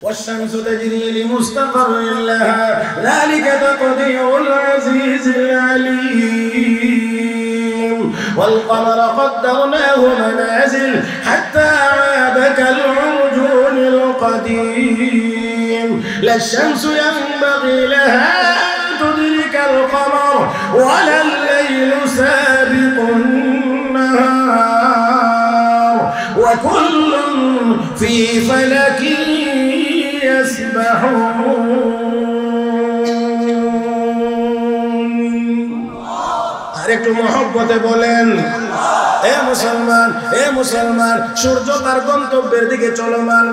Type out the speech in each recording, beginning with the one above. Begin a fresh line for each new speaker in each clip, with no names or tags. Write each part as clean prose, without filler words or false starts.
والشمس تجري لمستقر لها ذلك تقدير العزيز العليم والقمر قدرناه منازل حتى عاد كالعرجون القديم لا الشمس ينبغي لها أن تدرك القمر ولا الليل سابق النهار وكل في فلك আরেকটু মহব্বতে বলেন এ মুসলমান সূর্য তার গন্তব্যের দিকে চলমান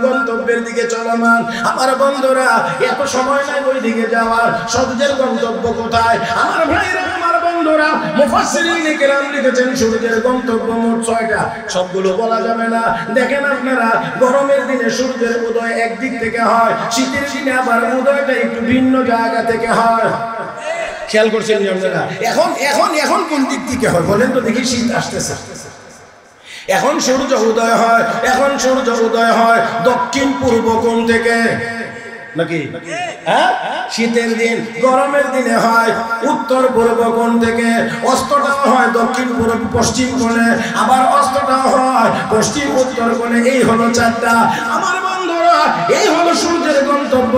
আমার বন্ধুরা এত সময় নাই ওই দিকে যাওয়ার সূর্যের গন্তব্য কোথায় আমার ভাইরা আমার বন্ধুরা মুফাসসিরিন কিরাম লিখেছেন সূর্যের গন্তব্য মোট 6টা সবগুলো বলা যাবে না দেখেন আপনারা গরমের দিনে সূর্যের উদয় একদিক থেকে হয় শীতের দিনে আবার উদয়টা একটু ভিন্ন জায়গা থেকে হয় খেয়াল করছেন আপনারা এখন কোন দিক থেকে হয় বলেন তো দেখি শীত আসতেছে এখন সূর্য উদয় হয় দক্ষিণ পূর্ব কোণ থেকে নাকি হ্যাঁ শীতের দিন গরমের দিনে হয় উত্তর পূর্ব কোণ থেকে অস্তটা হয় দক্ষিণ পূর্ব পশ্চিম কোণে আবার অস্তটা হয় পশ্চিম উত্তর কোণে এই হলো 4টা আমার বন্ধুরা এই হলো সূর্যের গন্তব্য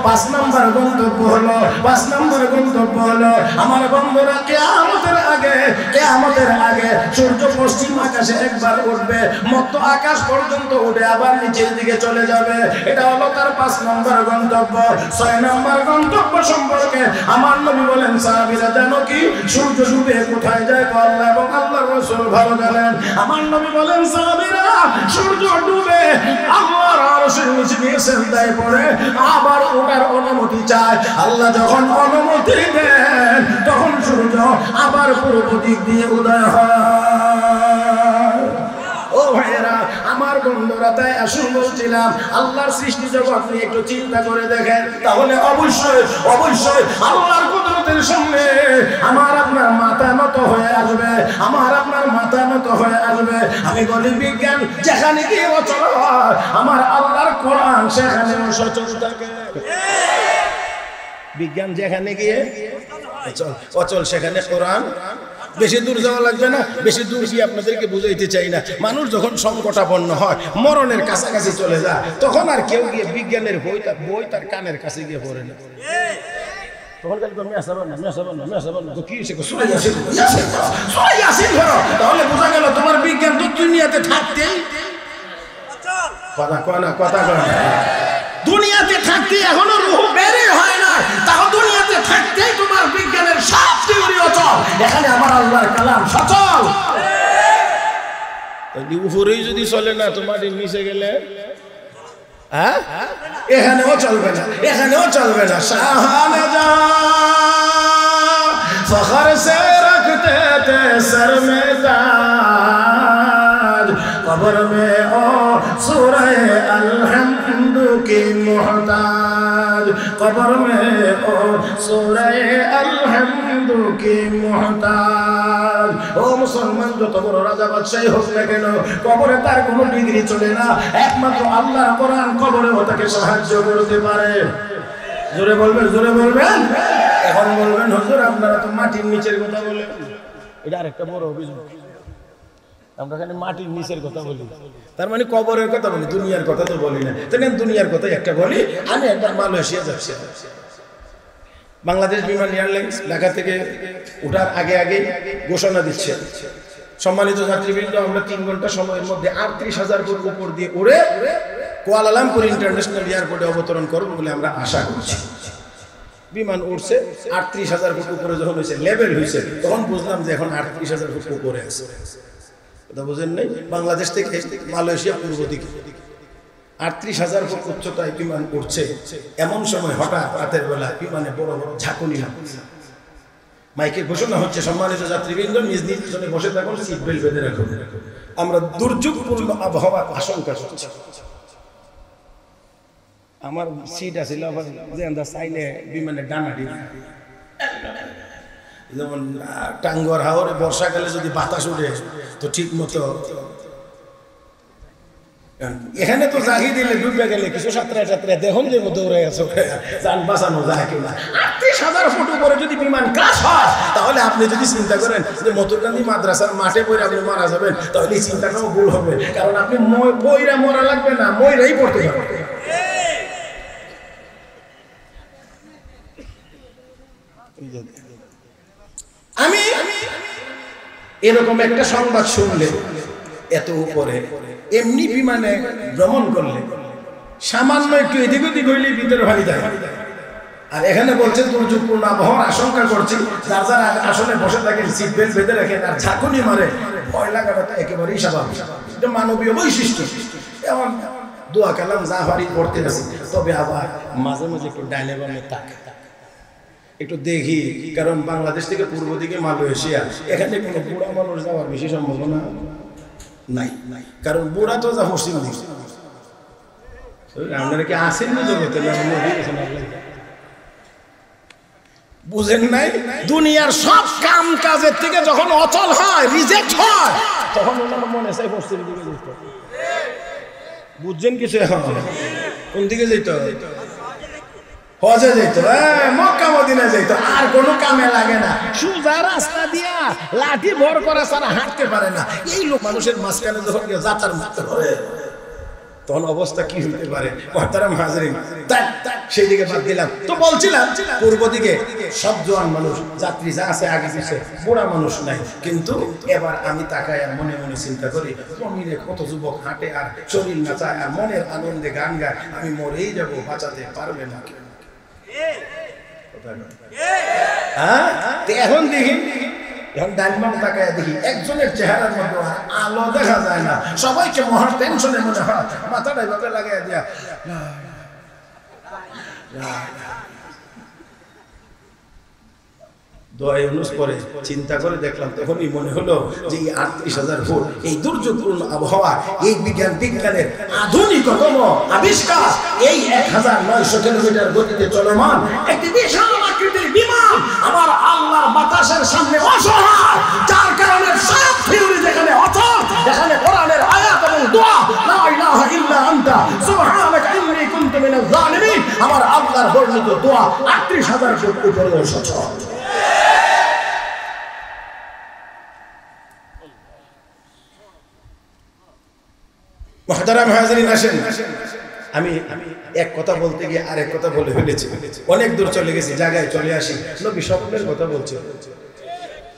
5 নম্বর গন্তব্য হলো আমার বন্ধুরা কিয়ামতের আগে সূর্য পশ্চিম আকাশে একবার উঠবে মধ্য আকাশ পর্যন্ত উঠে আবার নিচের দিকে চলে যাবে এটা হলো তার 5 নম্বর গন্তব্য 6 নম্বর গন্তব্য সম্পর্কে আমার নবী বলেন সাহাবীরা জানো কি সূর্য ডুবে কোথায় যায় আল্লাহ এবং আল্লাহর রাসূল ভালো জানেন আমার নবী বলেন সাহাবীরা সূর্য ডুবে আল্লাহর আরশের নিচে গিয়ে সিজদায় পড়ে আবার ওঠার অনুমতি চায় আল্লাহ যখন অনুমতি দেন তখন সূর্য আবার পূর্ব দিক দিয়ে উদয় হয় ও ভাইরা আমার বন্ধুরা তাই আসুন বলছিলাম আল্লাহর সৃষ্টি জগৎ নিয়ে একটু চিন্তা করে দেখেন তাহলে অবশ্যই আল্লাহর কুদরতের সামনে আমার আপনার মাথা নত হয়ে আসবে আমি বলি বিজ্ঞান যেখানে গিয়ে অচল হয় আমার আল্লাহর কোরআন সেখানে সচল থাকে বিজ্ঞান যেখানে গিয়ে অচল সেখানে কোরআন বেশি দূর যাওয়া লাগবে না বেশি দূর গিয়ে আপনাদেরকে বুঝাইতে চাই না মানুষ যখন সংকটাপন্ন হয় মরণের কাছাকাছি চলে যায় তখন আর কেউ গিয়ে বিজ্ঞানের বই তার কানের কাছে গিয়ে পড়ে না তখন তাহলে বোঝা গেল তোমার বিজ্ঞান তো দুনিয়াতে থাকতেই কথা দুনিয়াতে থাকতে এখনো রূহ বেরই হয় না তাও দুনিয়াতে থাকতেই তোমার বিজ্ঞানের সব থিওরি অচল এখানে আমার আল্লাহর কালাম সচল উপরেই যদি চলে না তোমার নিচে গেলে হ্যাঁ এখানেও চলবে না শাহজাহান ফখর সে রাখতে थे सर में ताज कब्र में ओ सूरह अलहम्द की मोहताज कब्र में ओ सूरह अलहम्द की मोहताज ओ मुसलमान যত বড় রাজা বাদশাহী হোক না কেন কবরে তার কোনো ডিগ্রি চলে না একমাত্র আল্লাহর কোরআন কবরেও তাকে সাহায্য করতে পারে জোরে বলবেন এখন বলবেন হুজুর আপনারা তো মাটির নিচের কথা বলেন এটা আরেকটা বড় অভিযোগ আমরা এখানে মাটির নিচের কথা বলি তার মানে কবরের কথা বলি দুনিয়ার কথা তো বলি না তাহলে দুনিয়ার কথা একটা বলি আমি একবার মালয়েশিয়া যাচ্ছি বাংলাদেশ বিমান এয়ারলাইন্স ঢাকা থেকে ওঠার আগে ঘোষণা দিচ্ছে সম্মানিত যাত্রীবৃন্দ আমরা 3 ঘন্টা সময়ের মধ্যে 38,000 ফুট উপর দিয়ে উড়ে কুয়ালালামপুর ইন্টারন্যাশনাল এয়ারপোর্টে অবতরণ করব বলে আমরা আশা করছি বিমান উঠছে 38,000 ফুট উপরে যখন হয়েছে লেভেল হয়েছে তখন বুঝলাম যে এখন 38,000 ফুট উপরে আছে কথা বুঝেন নাই বাংলাদেশ থেকে মালয়েশিয়া পূর্ব দিকে 38,000 ফুট উচ্চতায় বিমান উঠছে এমন সময় হঠাৎ রাতের বেলা বিমানে বড় বড় ঝাঁকুনি নামছে মাইকে ঘোষণা হচ্ছে সম্মানিত যাত্রীবৃন্দ নিজ নিজ জনে বসে থাকুন সিট বেল্ট বেঁধে রাখুন আমরা দুর্যোগপূর্ণ আবহাওয়ার আশঙ্কা করছি আমার সিট আছিল আবার যে আমরা চাইলে বিমানে ডানা দিই যেমন টাঙ্গর হাওরে বর্ষাকালে যদি বাতাস উঠে তো ঠিক মতো এখানে তো জাগি দিলে ডুবে গেলে কিছু ছাত্রা দেখুন যে দৌড়ে আছে যান বাঁচানো যায় কিনা। 38,000 ফুট উপরে যদি বিমান ক্রাশ হয় তাহলে আপনি যদি চিন্তা করেন যে মতুরকান্দি মাদ্রাসার মাঠে পড়ে আপনি মারা যাবেন তাহলে এই চিন্তাটাও ভুল হবে, কারণ আপনি পইরা মরা লাগবে না, মইরাই পড়তে যাবে। আমি এরকম একটা সংবাদ শুনলে এত উপরে এমনি বিমানে ভ্রমণ করলে সামান্য একটু এদিক ওদিক হইলে ভিতরে ভারী যায়। আর এখানে বলছে দুর্যোগপূর্ণ আবহাওয়ার আশঙ্কা করছি, যার যারা আসলে বসে থাকেন সিট বেল্ট বেঁধে রাখেন আর ঝাঁকুনি মারে, ভয় লাগাটা তো একেবারেই স্বাভাবিক, এটা মানবীয় বৈশিষ্ট্য। এমন দোয়া কালাম যা পারি পড়তে আছি, তবে আবার মাঝে মাঝে একটু ডাইনে বামে তাকাই, একটু দেখি, কারণ বাংলাদেশ থেকে পূর্ব দিকে মালয়েশিয়া, এখানে কোনো বুড়া মানুষ যাওয়ার বেশি সম্ভাবনা নাই, কারণ বুড়া তো যা পশ্চিম দিক। আপনারা কি আসেন না জগতে? বুঝেন নাই? দুনিয়ার সব কাম কাজের থেকে যখন অচল হয়, রিজেক্ট হয়, তখন ওনার মনে চাই পশ্চিম দিকে যেত। বুঝছেন কিছু? এখন কোন দিকে যেত? হজে যেত, মক্কা মদিনা যেত, আর কোনো কামে লাগে না, সোজা রাস্তা দিয়া লাঠি ভর করা ছাড়া হাঁটতে পারে না। এই লোক মানুষের মাঝখানে যখন যাতার মারতে পারে তখন অবস্থা কি হইতে পারে? মুহতারাম হাজরিন, সেই দিকে বাদ দিলাম। তো বলছিলাম পূর্ব দিকে সব জওয়ান মানুষ, যাত্রী যা আছে আগে পিছে, বুড়া মানুষ নাই। কিন্তু এবার আমি তাকাই আর মনে মনে চিন্তা করি, জমিনে কত যুবক হাঁটে আর শরীর নাচায় আর মনের আনন্দে গান গায়, আমি মরেই যাব, বাঁচাতে পারবে না। এখন দেখি, এখন ডাইনবাম তাকায় দেখি একজনের চেহারার মধ্যে আলো দেখা যায় না, সবাইকে মহা টেনশনে মনে হয়, মাথাটা এভাবে লাগাই দিয়া দোয়া ইউনুস পরে চিন্তা করে দেখলাম, তখনই মনে হলো যে এই 38,000 ফুট এই দুর্যোগপূর্ণ আবহাওয়া, এই বিজ্ঞানের আধুনিকতম আবিষ্কার, এই 1900 কিলোমিটার গতিতে চলমান একটি বিশাল আকৃতির বিমান আমার আল্লাহর বাতাসের সামনে অসহায়, যার কারণে সব থিওরি যেখানে অচল, যেখানে কোরআনের আয়াত এবং দোয়া লা ইলাহা ইল্লা আনতা সুবহানাকা ইন্নী কুনতু মিনাজ জালিমিন, আমার আল্লাহর বর্ণিত দোয়া 38,000 ফুট উপরে সচল। মুহতারাম হাজরিন, আসেন, আমি এক কথা বলতে গিয়ে আরেক কথা বলে ফেলেছি, অনেক দূর চলে গেছি, জায়গায় চলে আসি। নবী স্বপ্নের কথা বলছে,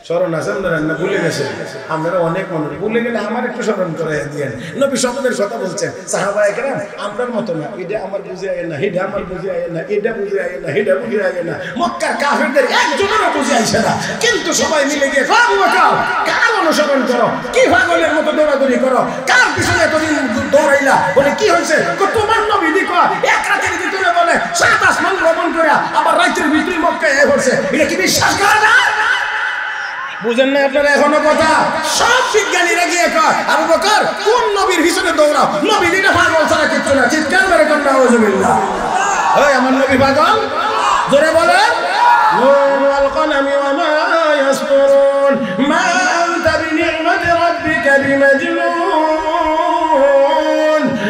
স্মরণ আছে আপনারা না? ভুলে গেছেন আপনারা, অনেক মানুষ ভুলে গেলে আমার একটু স্মরণ করে দিয়ে। নবী স্বপ্নের কথা বলছেন, সাহাবায়ে কেরাম আপনার মতো না, এটা আমার বুঝে আয় না, এটা আমার বুঝে আয় না, এটা বুঝে আয় না, এটা বুঝে আয় না, মক্কার কাফেরদের একজনেরও বুঝে আইছে না, কিন্তু সবাই মিলে গিয়ে কার অনুসরণ করো, কি পাগলের মতো দৌড়াদৌড়ি করো, কার পিছনে এতদিন দৌড়াইলা, বলে কি হয়েছে? তোমার নবী দেখো এক রাতের ভিতরে বলে 7 আসমান ভ্রমণ করে আবার রাতের ভিতরে মক্কায় এসে পড়ছে, এটা কি বিশ্বাস করা যায়? বুঝেন না আপনারা এখনো কথা? সব বিজ্ঞানীরা গিয়ে কয়, আবু বকর কোন নবীর পিছনে দৌড়াও, নবী দিনে পাগল ছাড়া কিচ্ছু না, চিৎকার মেরে কন্যা আউযুবিল্লাহ। ওই আমার নবী পাগল? জোরে বলেন, ওয়াল কলামি ওয়া মা ইয়াসতুরুন মা আনতা বিনি'মাতি রাব্বিকা বিমাজনুন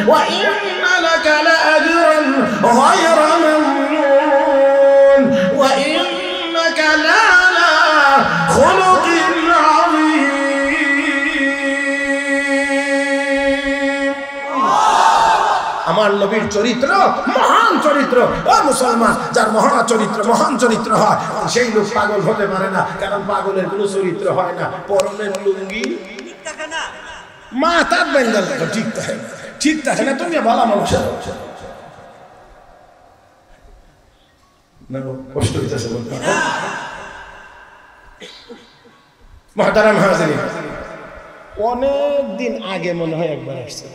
ওয়া ইন্না লাকা লাআজরান গায়রা মামনুন ওয়া ইন্নাকা লা আমার নবীর চরিত্র মহান চরিত্র। ও মুসলমান, যার মহা চরিত্র মহান চরিত্র হয় সেই লোক পাগল হতে পারে না, কারণ পাগলের কোনো চরিত্র হয় না। পরনের লুঙ্গি মাথার বেঙ্গল ঠিক থাকে, ঠিক থাকে না, তুমি ভালো মানুষ কষ্ট হইতেছে বলতে। মুহতারাম হাজিরিন, অনেক দিন আগে মনে হয় একবার আসছে,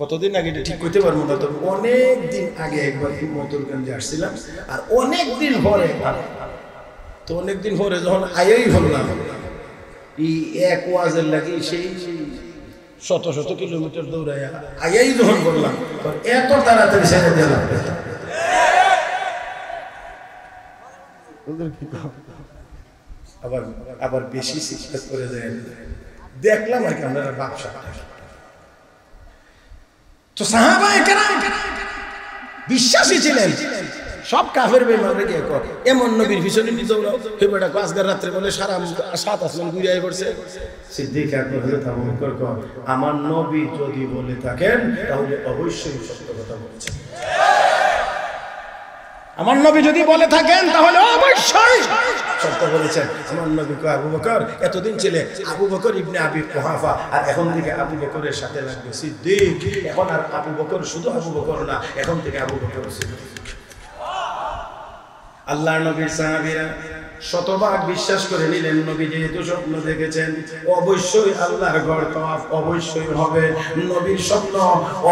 কতদিন আগে ঠিক করতে পারবো না, তবে অনেক দিন আগে একবার মতুরগঞ্জে আসছিলাম। আর অনেক দিন পরে, তো অনেক দিন পরে যখন আয়াই বললাম এই এক ওয়াজের লাগি, সেই 100 কিলোমিটার দৌড়াইয়া আয়াই যখন বললাম, এত তাড়াতাড়ি ছেড়ে দিলাম। আবার বেশি শিক্ষা করে যায় দেখলাম আর কি, আপনারা ব্যবসা তো সাহাবায়ে কেরাম বিশ্বাসী ছিলেন, সব কাফের বেঈমানরা কি করে এমন নবীর পিছনে নি দৌড়াও, হে বেটা আজকে রাতে বলে সারা সাত আসমান ঘুরে পড়ছে। সিদ্দিক আকবর হযরত আবু বকর কয়, আমার নবী যদি বলে থাকেন তাহলে অবশ্যই সত্য কথা বলেছেন। আমার নবী যদি বলে থাকেন তাহলে অবশ্যই সত্য বলেছেন। আমার নবী কয়, আবু বকর এতদিন ছিলে আবু বকর ইবনে আবি কুহাফা, আর এখন থেকে আবু বকরের সাথে লাগবে সিদ্দিক। এখন আর আবু বকর শুধু আবু বকর না, এখন থেকে আবু বকর সিদ্দিক। আল্লাহর নবীর সাহাবীরা শতভাগ বিশ্বাস করে নিলেন, নবী যেহেতু স্বপ্ন দেখেছেন অবশ্যই আল্লাহর ঘর তওয়াফ অবশ্যই হবে। নবীর স্বপ্ন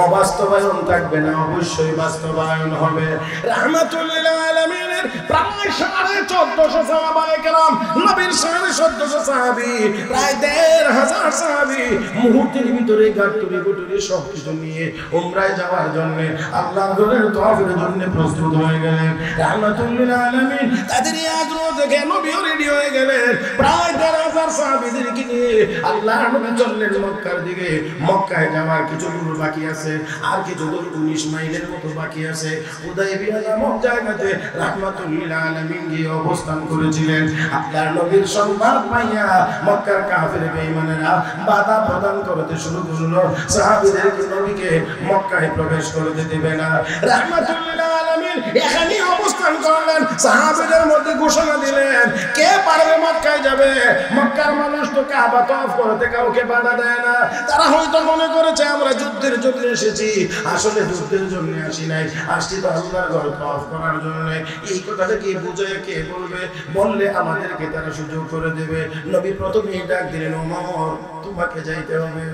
অবাস্তবায়ন থাকবে না, অবশ্যই বাস্তবায়ন হবে। রাহমাতুল লিল আলামিনের প্রায় 1450 সাহাবায়ে কেরাম, নবীর 1450 সাহাবী, প্রায় 1500 সাহাবী মুহূর্তের ভিতরে গাটুরি গুটুরি সবকিছু নিয়ে উমরায় যাওয়ার জন্য আল্লাহর ঘরের তওয়াফের জন্য প্রস্তুত হয়ে গেলেন। রাহমাতুল লিল আলামিন তাদের আগ্রহ দেখে নবীও রেডি হয়ে গেলেন। প্রায় 1000 সাহাবীদেরকে নিয়ে আল্লাহর নবী চললেন মক্কার দিকে। মক্কায় যাওয়ার কিছু দূর বাকি আছে, আর কিছু দূর 19 মাইলের মতো বাকি আছে। হুদায়বিয়া নামক জায়গাতে রাহমাতুল লিল আলামিন গিয়ে অবস্থান করেছিলেন। আল্লাহর নবীর সংবাদ পাইয়া মক্কার কাফের বেঈমানেরা বাধা প্রদান করতে শুরু করলো, সাহাবীদেরকে নবীকে মক্কায় প্রবেশ করতে দেবে না। রাহমাতুল লিল আলামিন এখানেই অবস্থান করলেন, সাহাবীদের মধ্যে ঘোষণা দিলেন, কে পারবে মক্কায় যাবে। মক্কার মানুষ তো কাবা তওয়াফ করতে কাউকে বাধা দেয় না। তারা হয়তো মনে করেছে আমরা যুদ্ধের জন্য এসেছি, আসলে যুদ্ধের জন্য আসি নাই, আসছি তো আল্লাহর ঘর তওয়াফ করার জন্য। এই কথাটা কে বুঝায়, কে বলবে, বললে আমাদেরকে তারা সুযোগ করে দেবে। নবী প্রথমেই ডাক দিলেন, ওমর তোমাকে যাইতে হবে।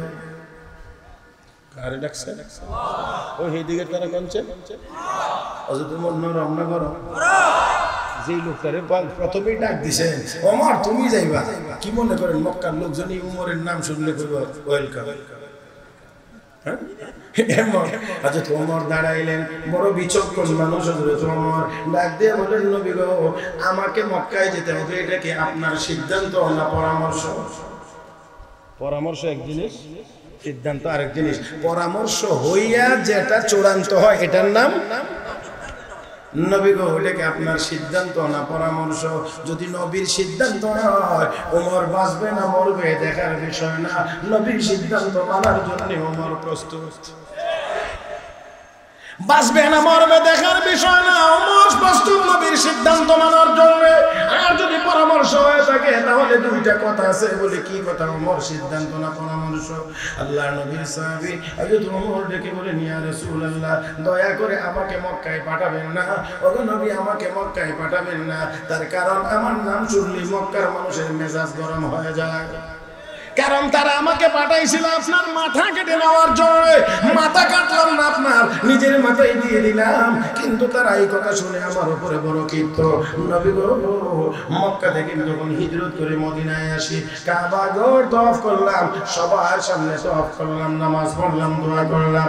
কারে ডাকছে? ওই হেদিকে তারা কোনছে হযরত ওমর রওনা করো। যেই লোকটারে প্রথমেই ডাক দিছেন, ওমর তুমি যাইবা, কি মনে করেন মক্কার লোকজনই উমরের নাম শুনলে কইব ওয়েলকাম? হযরত ওমর দাঁড়াইলেন, বড় বিচক্ষণ মানুষ হযরত ওমর, ডাক দিয়ে বলেন, নবী গো আমাকে মক্কায় যেতে হবে, এটা কি আপনার সিদ্ধান্ত না পরামর্শ? পরামর্শ এক জিনিস, সিদ্ধান্ত আরেক জিনিস। পরামর্শ হইয়া যেটা চূড়ান্ত হয় এটার নাম নবী গো, এটা কি আপনার সিদ্ধান্ত না পরামর্শ? যদি নবীর সিদ্ধান্ত না হয় ওমর বাঁচবে না মরবে দেখার বিষয় না, নবীর সিদ্ধান্ত মানার জন্য ওমর প্রস্তুত। বাঁচবে না মরবে দেখার বিষয় না, ওমর প্রস্তুত নবীর সিদ্ধান্ত মানার জন্য। আর যদি পরামর্শ হয়ে থাকে তাহলে দুইটা কথা আছে, বলে কি কথা? ওমর সিদ্ধান্ত না পরামর্শ। আল্লাহর নবীর সাহাবী হযরত ওমর ডেকে বলেন, ইয়া রাসূলুল্লাহ দয়া করে আমাকে মক্কায় পাঠাবেন না। ওগো নবী আমাকে মক্কায় পাঠাবেন না, তার কারণ আমার নাম শুনলে মক্কার মানুষের মেজাজ গরম হয়ে যায়। কারণ তারা আমাকে পাঠাইছিল আপনার মাথা কেটে নেওয়ার জন্য। মাথা কাটলাম না, আপনার নিজের মাথায় দিয়ে দিলাম, কিন্তু তারা এই কথা শুনে আমার উপরে বড় ক্ষিপ্ত। নবী গো মক্কা থেকে যখন হিজরত করে মদিনায় আসি, কাবা ঘর তওয়াফ করলাম, সবার সামনে তওয়াফ করলাম, নামাজ পড়লাম, দোয়া করলাম,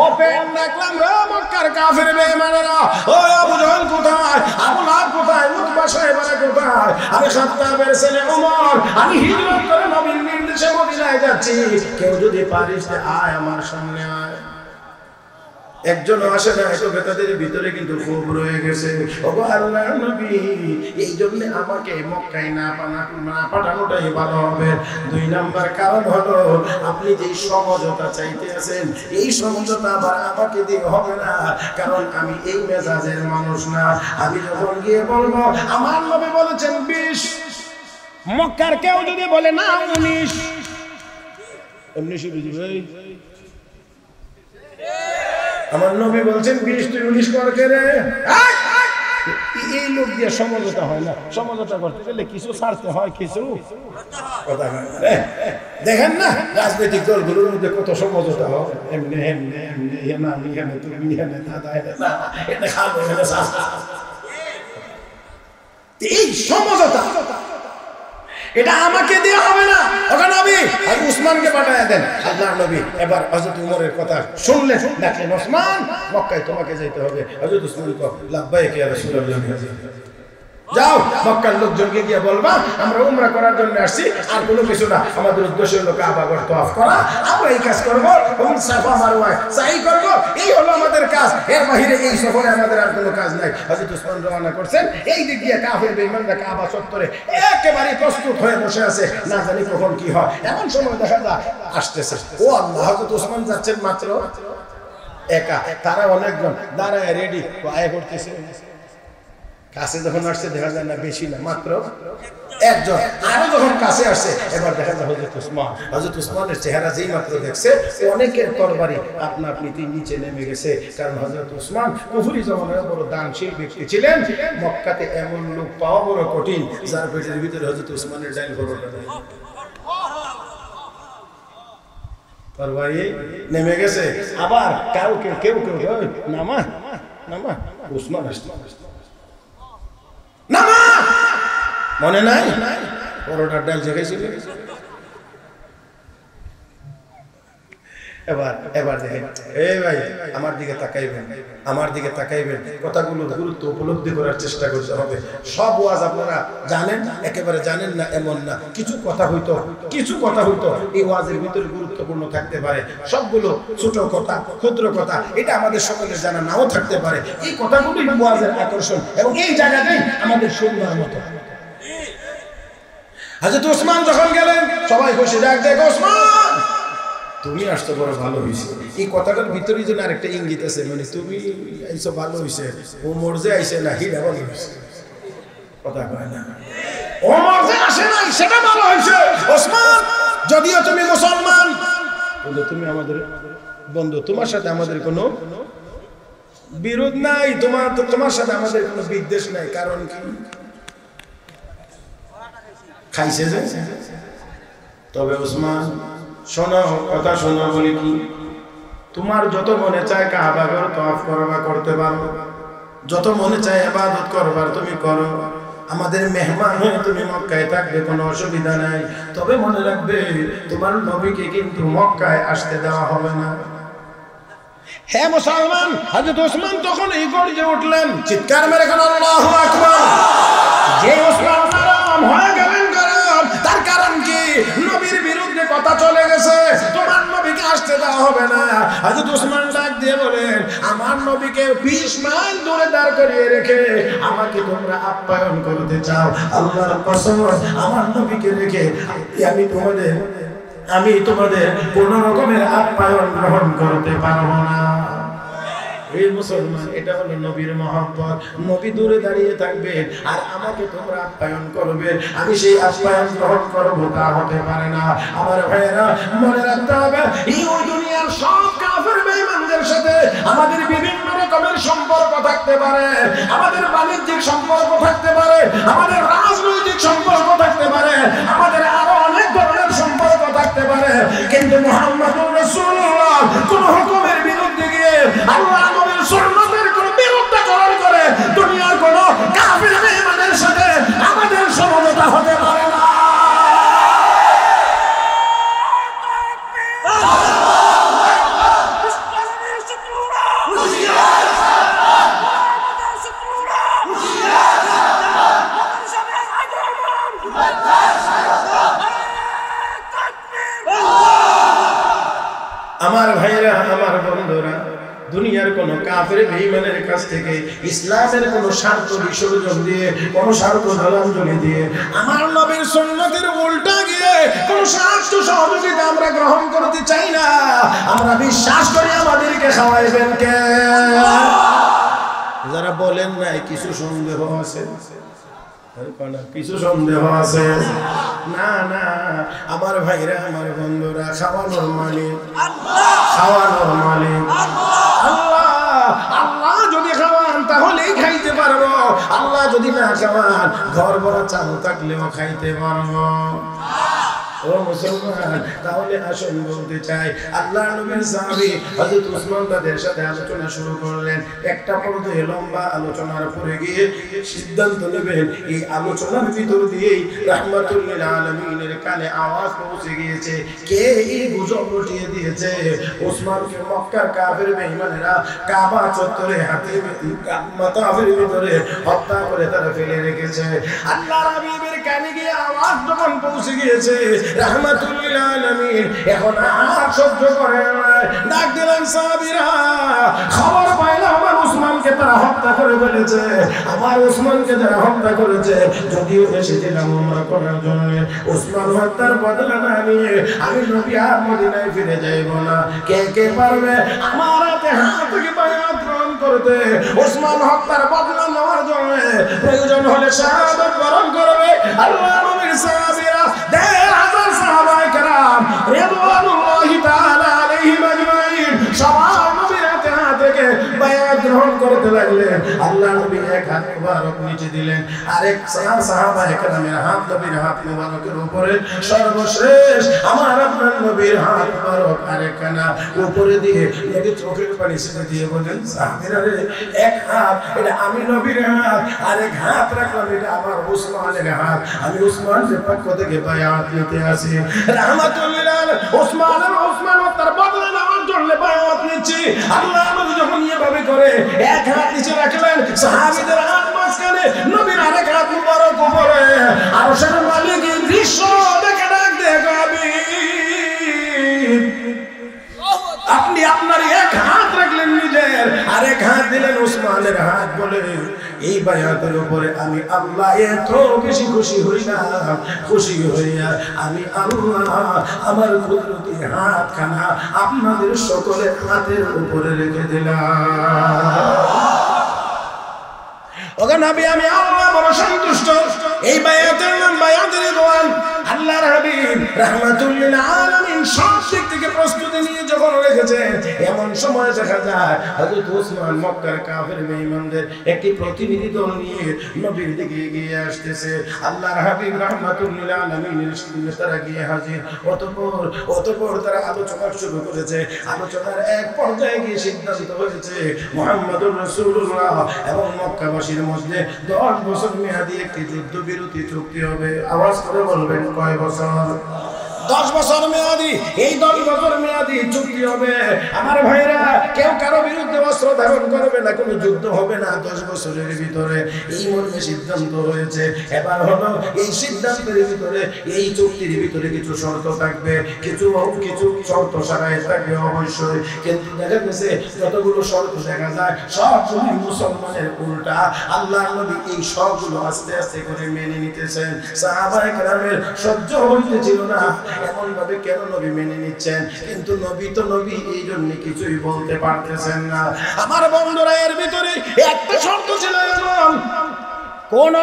ওপেন রাখলাম, ও মক্কার কাফের বেঈমানেরা, ও আবু জাহল কোথায়, আবু লাহাব কোথায়, উতবা সাহেবরা কোথায়, আমি খাত্তাবের ছেলে ওমর, আমি হিজরত করে নবীর নির্দেশে মদিনায় যাচ্ছি, কেউ যদি পারিস আয় আমার সামনে আয়। একজন আসে না, এত তাদের ভিতরে কিন্তু খুব রয়ে গেছে। ওগো আল্লাহর নবী, এই জন্য আমাকে মক্কায় না পাঠানোটাই ভালো হবে। 2 নাম্বার কারণ হলো আপনি যে সমঝোতা চাইতে আছেন, এই সমঝোতা আবার আমাকে দিয়ে হবে না, কারণ আমি এই মেজাজের মানুষ না। আমি যখন গিয়ে বলবো আমার নবী বলেছেন 20, মক্কার কেউ যদি বলে না 19, এমনি শুরু দিবে। আমার নবী বলছেন 20, তুই 19 কর কে রে? এই লোক দিয়ে সমঝোতা হয় না। সমঝোতা করতে গেলে কিছু ছাড়তে হয়, কিছু কথা হয়। দেখেন না রাজনৈতিক দলগুলোর মধ্যে কত সমঝোতা হয়, এমনি এমনি এমনি, না এখানে তুমি এখানে দাদা না এটা খাবো, এই সমঝোতা এটা আমাকে দেওয়া হবে না। ওখানে নবী আর উসমানকে পাঠায় দেন। আল্লাহর নবী এবার হযরত উমরের কথা শুনলেন, ডাকলেন, ওসমান মক্কায় তোমাকে যেতে হবে। হযরত উসমান কো লাব্বাইক ইয়া রাসূলুল্লাহ। যাও মক্কার লোকজনকে গিয়ে বলবা আমরা উমরা করার জন্য আসছি, আর কোনো কিছু না, আমাদের উদ্দেশ্য হলো কাবা ঘর তওয়াফ করা, আমরা এই কাজ করবো, সাফা মারওয়া সাই করবো, এই হলো আমাদের কাজ, এর বাইরে এই সফরে আমাদের আর কোনো কাজ নাই। হযরত ওসমান রওনা করছেন, এই দিক দিয়ে কাফের বেঈমানরা কাবা চত্বরে একেবারে প্রস্তুত হয়ে বসে আছে, না জানি কখন কি হয়। এমন সময় দেখা যায় আসতেছে, ও আল্লাহ, হযরত ওসমান যাচ্ছেন মাত্র একা, তারা অনেকজন দাঁড়ায় রেডি আয় করতেছে। কাছে যখন আসছে দেখা যায় না বেশি না, মাত্র একজন। আরো যখন কাছে আসছে এবার দেখা যায় হযরত ওসমান। হযরত ওসমানের চেহারা যেই মাত্র দেখছে, অনেকের তরবারি আপনা আপনি নিচে নেমে গেছে, কারণ হযরত ওসমান কুফরি জমানার বড় দানশীল ব্যক্তি ছিলেন। মক্কাতে এমন লোক পাওয়া বড় কঠিন, যার পেটের ভিতরে হযরত ওসমানের ডাইল বড়টা নেই। তরবারি নেমে গেছে, আবার কেউ কেউ নামা নামা, ওসমান আসছে নামা, মনে নাই পরোটার ডাল জেগেছিল। এবার দেখেন, এই ভাই আমার দিকে তাকাইবেন, আমার দিকে তাকাইবেন, কথাগুলো গুরুত্ব উপলব্ধি করার চেষ্টা করতে হবে। সব ওয়াজ আপনারা জানেন, একেবারে জানেন না এমন না, কিছু কথা হইতো এই ওয়াজের ভিতরে গুরুত্বপূর্ণ থাকতে পারে, সবগুলো ছোট কথা, ক্ষুদ্র কথা, এটা আমাদের সকলের জানা নাও থাকতে পারে। এই কথাগুলোই ওয়াজের আকর্ষণ, এবং এই জায়গাটাই আমাদের সুন্দর মতো। হযরত ওসমান যখন গেলেন, সবাই খুশি, ডাক দেখ ওসমান তুমি আসতে বড় ভালো হয়েছে। এই কথাটার ভিতরে যেন আরেকটা ইঙ্গিত আছে, মানে তুমি আইসো ভালো হয়েছে, ওমর যে আইসে না হিরা ভালো হয়েছে, কথা কয় না, ওমর যে আসে নাই সেটা ভালো হয়েছে। ওসমান যদিও তুমি মুসলমান, কিন্তু তুমি আমাদের বন্ধু, তোমার সাথে আমাদের কোনো বিরোধ নাই, তোমার সাথে আমাদের কোনো বিদ্বেষ নাই। কারণ কি খাইছে যে। তবে ওসমান শোনো, কথা শোনো বলি কি, তোমার যত মনে চায় কাবা ঘর তওয়াফ করবা করতে পারো, যত মনে চায় ইবাদত করবার তুমি করো, আমাদের মেহমান হয়ে তুমি মক্কায় থাকবে, কোনো অসুবিধা নাই। তবে মনে রাখবে তোমার নবীকে কিন্তু মক্কায় আসতে দেওয়া হবে না। হে মুসলমান, হযরত ওসমান তখন এই গর্জে উঠলেন, চিৎকার মেরে কোন আল্লাহু আকবার। যে ওসমান গরম হয়ে গেলেন, গরম, তার কারণ কি? নবীর বিরুদ্ধে কথা চলে গেছে, তোমার নবীকে আসতে দেওয়া হবে না। হযরত ওসমান ডাক দিয়ে বলেন, আমার নবীকে 20 মাইল দূরে দাঁড় করিয়ে রেখে আমাকে তোমরা আপ্যায়ন করতে চাও? আল্লাহর কসম, আমার নবীকে রেখে আমি তোমাদের কোন রকমের আপ্যায়ন গ্রহণ করতে পারবো না। এই মুসলমান, এটা হলো নবীর মহব্বত। নবী দূরে দাঁড়িয়ে থাকবে আর আমাকে তোমরা আপ্যায়ন করবে, আমি সেই আপ্যায়ন গ্রহণ করবো, তা হতে পারে না। আমার ভাইয়েরা, মনে রাখতে হবে, এই দুনিয়ার সব কাফের বেঈমানদের সাথে আমাদের বিভিন্ন রকমের সম্পর্ক থাকতে পারে, আমাদের বাণিজ্যিক সম্পর্ক থাকতে পারে, আমাদের রাজনৈতিক সম্পর্ক থাকতে পারে, আমাদের আরো অনেক ধরনের সম্পর্ক থাকতে পারে, কিন্তু মুহাম্মদুর রাসূলুল্লাহ কোন হুকুমের বিরুদ্ধে গিয়ে আল্লাহ নবীর সুন্নাতের কোন বিরুদ্ধাচরণ করে দুনিয়ার কোন কাফির বেঈমানের সাথে আমাদের সমঝোতা হতে পারে না। আমার ভাইরা, আমার বন্ধুরা, দুনিয়ার কোন কাফের বেঈমানের কাছ থেকে ইসলামের কোন স্বার্থ বিসর্জন দিয়ে, কোন স্বার্থ জলাঞ্জলি দিয়ে, আমার নবীর সুন্নতের উল্টা গিয়ে কোন স্বার্থ সহযোগিতা আমরা গ্রহণ করতে চাই না। আমরা বিশ্বাস করি আমাদেরকে খাওয়াইবেন কে। যারা বলেন নাই কিছু সন্দেহ আছে, কিছু সন্দেহ আছে, না না আমার ভাইরা, আমার বন্ধুরা, খাওয়ানোর মালিক আল্লাহ, খাওয়ানোর মালিক আল্লাহ। আল্লাহ যদি খাওয়ান তাহলেই খাইতে পারবো, আল্লাহ যদি না খাওয়ান ঘর ভরা চাল থাকলেও খাইতে পারবো। ও মুসলমান, তাহলে আসুন বলতে চাই আল্লাহর নবীর সাহাবী হযরত ওসমান তাদের সাথে আলোচনা শুরু করলেন। একটা পর্যায়ে লম্বা আলোচনার পরে গিয়ে সিদ্ধান্ত নেবেন। এই আলোচনার ভিতর দিয়েই রাহমাতুল লিল আলামিনের কানে আওয়াজ পৌঁছে গিয়েছে, কে এই গুজব রটিয়ে দিয়েছে ওসমানকে মক্কার কাফের বেঈমানেরা কাবা চত্বরে হাতির মাতাফের ভিতরে হত্যা করে তারা ফেলে রেখেছে। আল্লাহর হাবিবের কানে গিয়ে আওয়াজ যখন পৌঁছে গিয়েছে রাহমাতুল লিল আলামিন এখন আর সহ্য করে না, ডাক দিলেন সাহাবীরা, খবর পাইলাম আমার ওসমানকে তারা হত্যা করে ফেলেছে, আমার ওসমানকে যারা হত্যা করেছে, যদিও এসেছিলাম ওমরা করার জন্য, ওসমান হত্যার বদলা না নিয়ে আমি নবী আর মদিনায় ফিরে যাইব না। কে কে পারবে আমার হাতে হাত থেকে বায়াত গ্রহণ করতে, ওসমান হত্যার বদলা নেওয়ার জন্য প্রয়োজন হলে শাহাদাত বরণ করবে? আল্লাহর নবীর সাহাবীরা ১,৫০০ সাহাবায়ে কেরাম রিদওয়ানুল্লাহি তাআলা আলাইহিম আজমাইন সবাই নবীর হাতে হাত থেকে বায়াত গ্রহণ করতে লাগলেন। আল্লাহ নবী এক হাত মুবারক নিচে দিলেন, আরেক সাহাবায়ে কেরামের হাত নবীর হাত মুবারকের উপরে, সর্বশেষ আমার আপনার নবীর হাত মুবারক আরেকখানা উপরে দিয়ে নবী চোখের পানি ছেড়ে দিয়ে বলেন, সাহাবীরা রে, এক হাত এটা আমি নবীর হাত, আরেক হাত রাখলাম এটা আমার ওসমানের হাত, আমি ওসমানের পক্ষ থেকে বায়াত নিতে আসি। রাহমাতুল লিল আলামিন ওসমান তার বদলা নেওয়ার জন্য বায়াত নিচ্ছি। আল্লাহ নবী যখন এভাবে করে এক হাত নিচে রাখলেন, সাহাবীদের হাত মাঝখানে, নবীর আরেক হাত মুবারক উপরে, আরশের মালিক এই দৃশ্য দেখে ডাক দেখাবি, আপনি আপনার এক হাত রাখলেন নিজের, আরেক হাত দিলেন ওসমানের হাত বলে, এই বায়াতের উপরে আমি আল্লাহ এত বেশি খুশি হই না, খুশি হইয়া আমি আল্লাহ আমার কুদরতি হাতখানা আপনাদের সকলের হাতের উপরে রেখে দিলাম। ওগো নবী, আমি আল্লাহ বড় সন্তুষ্ট। এই বায়াতের নাম বায়াতুর রিদওয়ান। আল্লাহর হাবিব রাহমাতুল লিল আলামিন সব দিক থেকে প্রস্তুতি নিয়ে যখন রেখেছেন, এমন সময় দেখা যায় হযরত ওসমান মক্কার কাফের বেঈমানদের একটি প্রতিনিধি দল নিয়ে নবীর দিকে এগিয়ে আসতেছে। আল্লাহর হাবিব রাহমাতুল লিল আলামিনের সামনে তারা গিয়ে হাজির। অতঃপর তারা আলোচনা শুরু করেছে। আলোচনার এক পর্যায়ে গিয়ে সিদ্ধান্ত হয়েছে মুহাম্মদুর রাসূলুল্লাহ এবং মক্কাবাসীর মধ্যে 10 বছর মেয়াদী একটি যুদ্ধবিরতি চুক্তি হবে। আওয়াজ করে বলবেন, কয় বছর? 10 বছর মেয়াদী। এই 10 বছর মেয়াদী চুক্তি হবে। আমার ভাইরা, কেউ কারো বিরুদ্ধে অস্ত্র ধারণ করবে না, কোনো যুদ্ধ হবে না 10 বছরের ভিতরে, এই মর্মে সিদ্ধান্ত হয়েছে। এবার হলো এই সিদ্ধান্তের ভিতরে, এই চুক্তির ভিতরে কিছু শর্ত থাকবে, কিছু শর্ত সারাই থাকবে অবশ্যই। কিন্তু দেখা গেছে যতগুলো শর্ত দেখা যায় সবগুলো মুসলমানের উল্টা। আল্লাহর নবী এই সবগুলো আস্তে আস্তে করে মেনে নিতেছেন। সাহাবায়ে কেরামের সহ্য হইতেছিল না, এমন ভাবে কেন নবী মেনে নিচ্ছেন? কিন্তু নবী তো নবী, এই জন্য কিছুই বলতে পারতেছেন না। আমার বন্ধুরা, এর ভিতরে একটা শর্ত ছিল এমন, কোন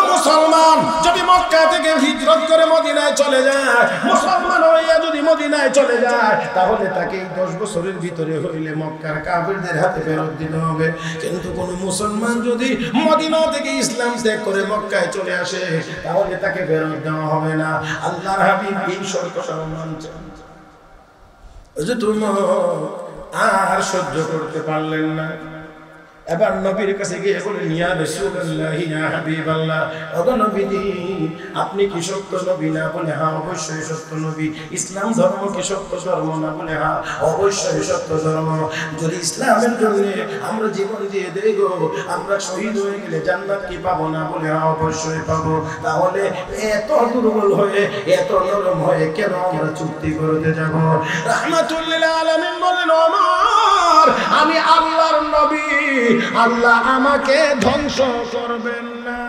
মুসলমান যদি মক্কা থেকে হিজরত করে মদিনায় চলে যায়, মুসলমান হইয়া যদি মদিনায় চলে যায়, তাহলে তাকে 10 বছরের ভিতরে হইলে মক্কার কাফেরদের হাতে ফেরত দিতে হবে। কিন্তু কোন মুসলমান যদি মদিনা থেকে ইসলাম ত্যাগ করে মক্কায় চলে আসে, তাহলে তাকে ফেরত দেওয়া হবে না। আল্লাহর হাবিব এই শর্তটা মানছেন। যে তুমি আর সহ্য করতে পারলেন না, এবার নবীর কাছে গিয়ে বলেন, ইয়া রাসূলুল্লাহ, ইয়া হাবিবাল্লাহ, ওগো নবীজি, আপনি কি সত্য নবী? না বলে হ্যাঁ, অবশ্যই সত্য নবী। ইসলাম ধর্ম কি সত্য ধর্ম? না বলে হ্যাঁ, অবশ্যই সত্য ধর্ম। যদি ইসলামের জন্য আমরা জীবন দিয়ে দেই গো, আমরা শহীদ হয়ে গেলে জান্নাত কি পাবো? না বলে হ্যাঁ, অবশ্যই পাবো। তাহলে এত দুর্বল হয়ে, এত নরম হয়ে কেন আমরা চুক্তি করতে যাব? রাহমাতুল লিল আলামিন বলেন, ওমর, আমি আল্লাহর নবী, আল্লাহ আমাকে ধ্বংস করবেন না।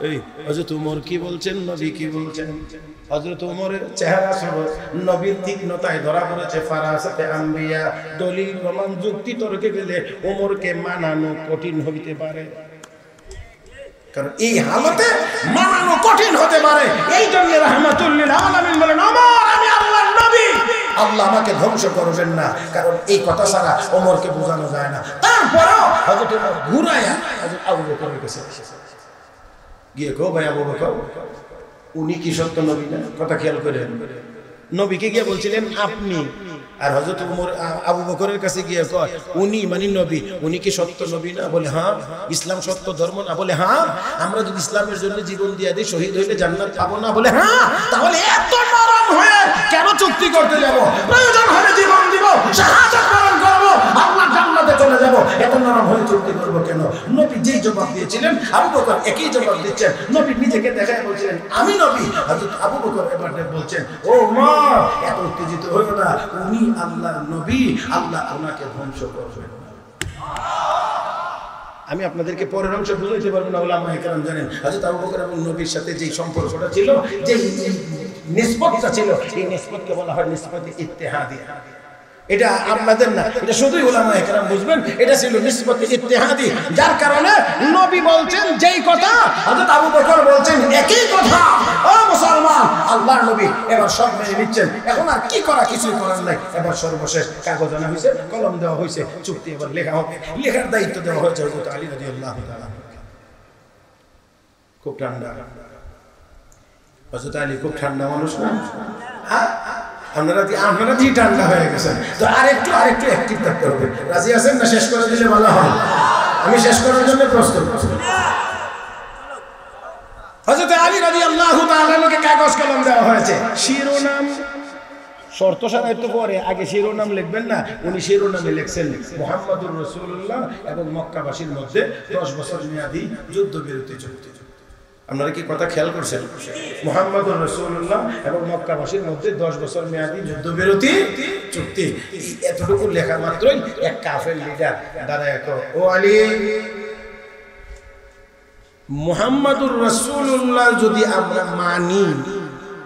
এই হযরত ওমর কি বলছেন, নবী কি বলছেন? হযরত ওমরের চেহারা সহ নবীর তীক্ষ্ণতায় ধরা পড়েছে, ফারাসাতে আম্বিয়া। দলিল প্রমাণ যুক্তি তর্কে গেলে ওমরকে মানানো কঠিন হইতে পারে, কারণ এই হালতে মানানো কঠিন হতে পারে। এই জন্য রাহমাতুল লিল আলামিন বলেন, ওমর, আমি আল্লাহর নবী, আল্লাহ আমাকে ধ্বংস করবেন না। কারণ এই কথা ছাড়া ওমরকে বোঝানো যায় না। তারপরেও হযরত ওমর ঘুরায়া হযরত আবু বকরের কাছে গিয়ে কো ভাই আবু বকর উনি কি সত্য নবী না? কথা খেয়াল করেন, নবীকে গিয়ে বলছিলেন আপনি, আর হযরত ওমর আবু বকরের কাছে গিয়ে কয় উনি মানে নবী, উনি কি সত্য নবী না? বলে হ্যাঁ। ইসলাম সত্য ধর্ম না? বলে হ্যাঁ। আমরা যদি ইসলামের জন্য জীবন দিয়ে দিই শহীদ হইলে জান্নাত পাবো না? বলে হ্যাঁ। তাহলে এত নরম হয়ে কেন চুক্তি করতে যাব? প্রয়োজন হলে জীবন দিব, শাহাদাত বরণ করব, আল্লাহ জান্নাতে চলে যাব, এত নরম হয়ে চুক্তি করব কেন? নবী যেই জবাব দিয়েছিলেন আবু বকর একই জবাব দিচ্ছেন। নবী নিজেকে দেখায় বলছিলেন আমি নবী। হযরত আবু বকর এবার বলছেন ও মা এত উত্তেজিত হইও না, উনি আল্লাহর নবী, আল্লাহ ওনাকে ধ্বংস করবেন। আমি আপনাদেরকে পরের অংশ বুঝাইতে পারবো না, উলামায়ে কেরাম জানেন হযরত আবু বকর এবং নবীর সাথে যে সম্পর্কটা ছিল, যে নিসবতটা ছিল, এই নিসবতকে বলা হয় নিসবতে ইত্তেহাদি। এটা আপনাদের না, এটা শুধুই উলামায়ে কেরাম বুঝবেন। এটা ছিল নিসবতে ইত্তেহাদি, যার কারণে নবী বলছেন যেই কথা হযরত আবু বকর বলছেন একই কথা। ও মুসলমান, আল্লাহর নবী এবার সব মেনে নিচ্ছেন, এখন আর কি করা, কিছুই করার নাই। এবার সর্বশেষ কাগজ আনা হয়েছে, কলম দেওয়া হয়েছে, চুক্তি এবার লেখা হবে। লেখার দায়িত্ব দেওয়া হয়েছে হযরত আলী রাদিয়াল্লাহু তাআলা। খুব ঠান্ডা হযরত আলী, খুব ঠান্ডা মানুষ না? আপনারা কি ঠান্ডা হয়ে গেছেন? তো আরেকটু অ্যাক্টিভ থাকতে হবে। রাজি আছেন না? শেষ করে দিলে ভালো হয়। আমি শেষ করার জন্য প্রস্তুত। হযরত আলী রাদিয়াল্লাহু তাআলাকে কাগজ কলম দেওয়া হয়েছে। শিরোনাম শর্ত সারাইতে পরে আগে শিরোনাম লিখবেন না, উনি শিরোনামে লিখছেন মুহাম্মাদুর রাসূলুল্লাহ এবং মক্কাবাসীর মধ্যে 10 বছর মেয়াদী যুদ্ধবিরতি চুক্তি। আপনারা কি কথা খেয়াল করছেন? মুহাম্মাদুর রাসূলুল্লাহ এবং মক্কাবাসীর মধ্যে 10 বছর মেয়াদী যুদ্ধবিরতি চুক্তি। এতটুকু লেখা মাত্রই এক কাফের লিডার দাঁড়ায় কয় ও আলী, মুহাম্মাদুর রাসূলুল্লাহ যদি আমরা মানি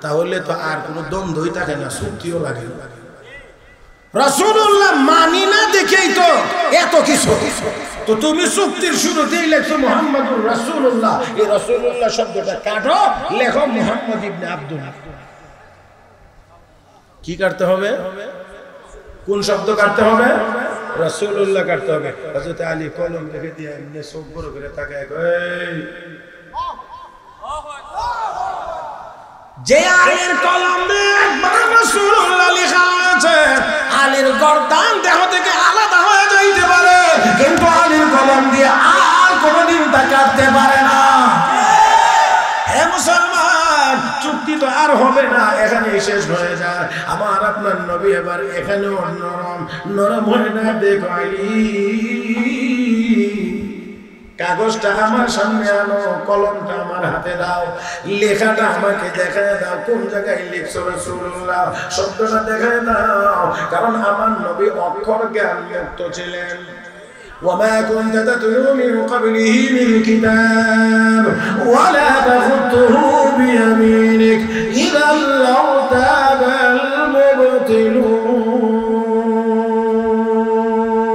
তাহলে তো আর কোনো দ্বন্দ্বই থাকে না, চুক্তিও লাগে না। রাসূলুল্লাহ মানি না দেখেই তো এত কিছু। তো তুমি চুক্তির শুরুতেই লেখছো মুহাম্মাদুর রাসূলুল্লাহ, এই রাসূলুল্লাহ শব্দটা কাটো, লেখো মুহাম্মদ ইবনে আব্দুল্লাহ। কি কাটতে হবে? কোন শব্দ কাটতে হবে? রাসূলুল্লাহ কাটতে হবে। হযরত আলী কলম রেখে দিয়ে এমনি চোখ বড় করে তাকায় কয় যে আলীর কলম দিয়ে রাসূলুল্লাহ লেখা আছে, আলীর গর্দান দেহ থেকে আলাদা হয়ে যাইতে পারে, কিন্তু আলীর কলম দিয়ে আর কোনোদিন তা কাটতে পারে না। হে মুসলমান, চুক্তি তো আর হবে না, এখানেই শেষ হয়ে যায়। আমার আপনার নবী এবার এখানেও নরম হয়ে না, দেখো আলী কাগজটা আমার সামনে আনো, কলমটা আমার হাতে দাও, লেখাটা আমাকে দেখায় দাও, কোন জায়গায় লিখছো রাসূলুল্লাহ শব্দটা দেখায় দাও। কারণ আমার নবী অক্ষর জ্ঞান মুক্ত ছিলেন। وما كنت تتلو من قبله من كتاب ولا تخطه بيمينك إذا لارتاب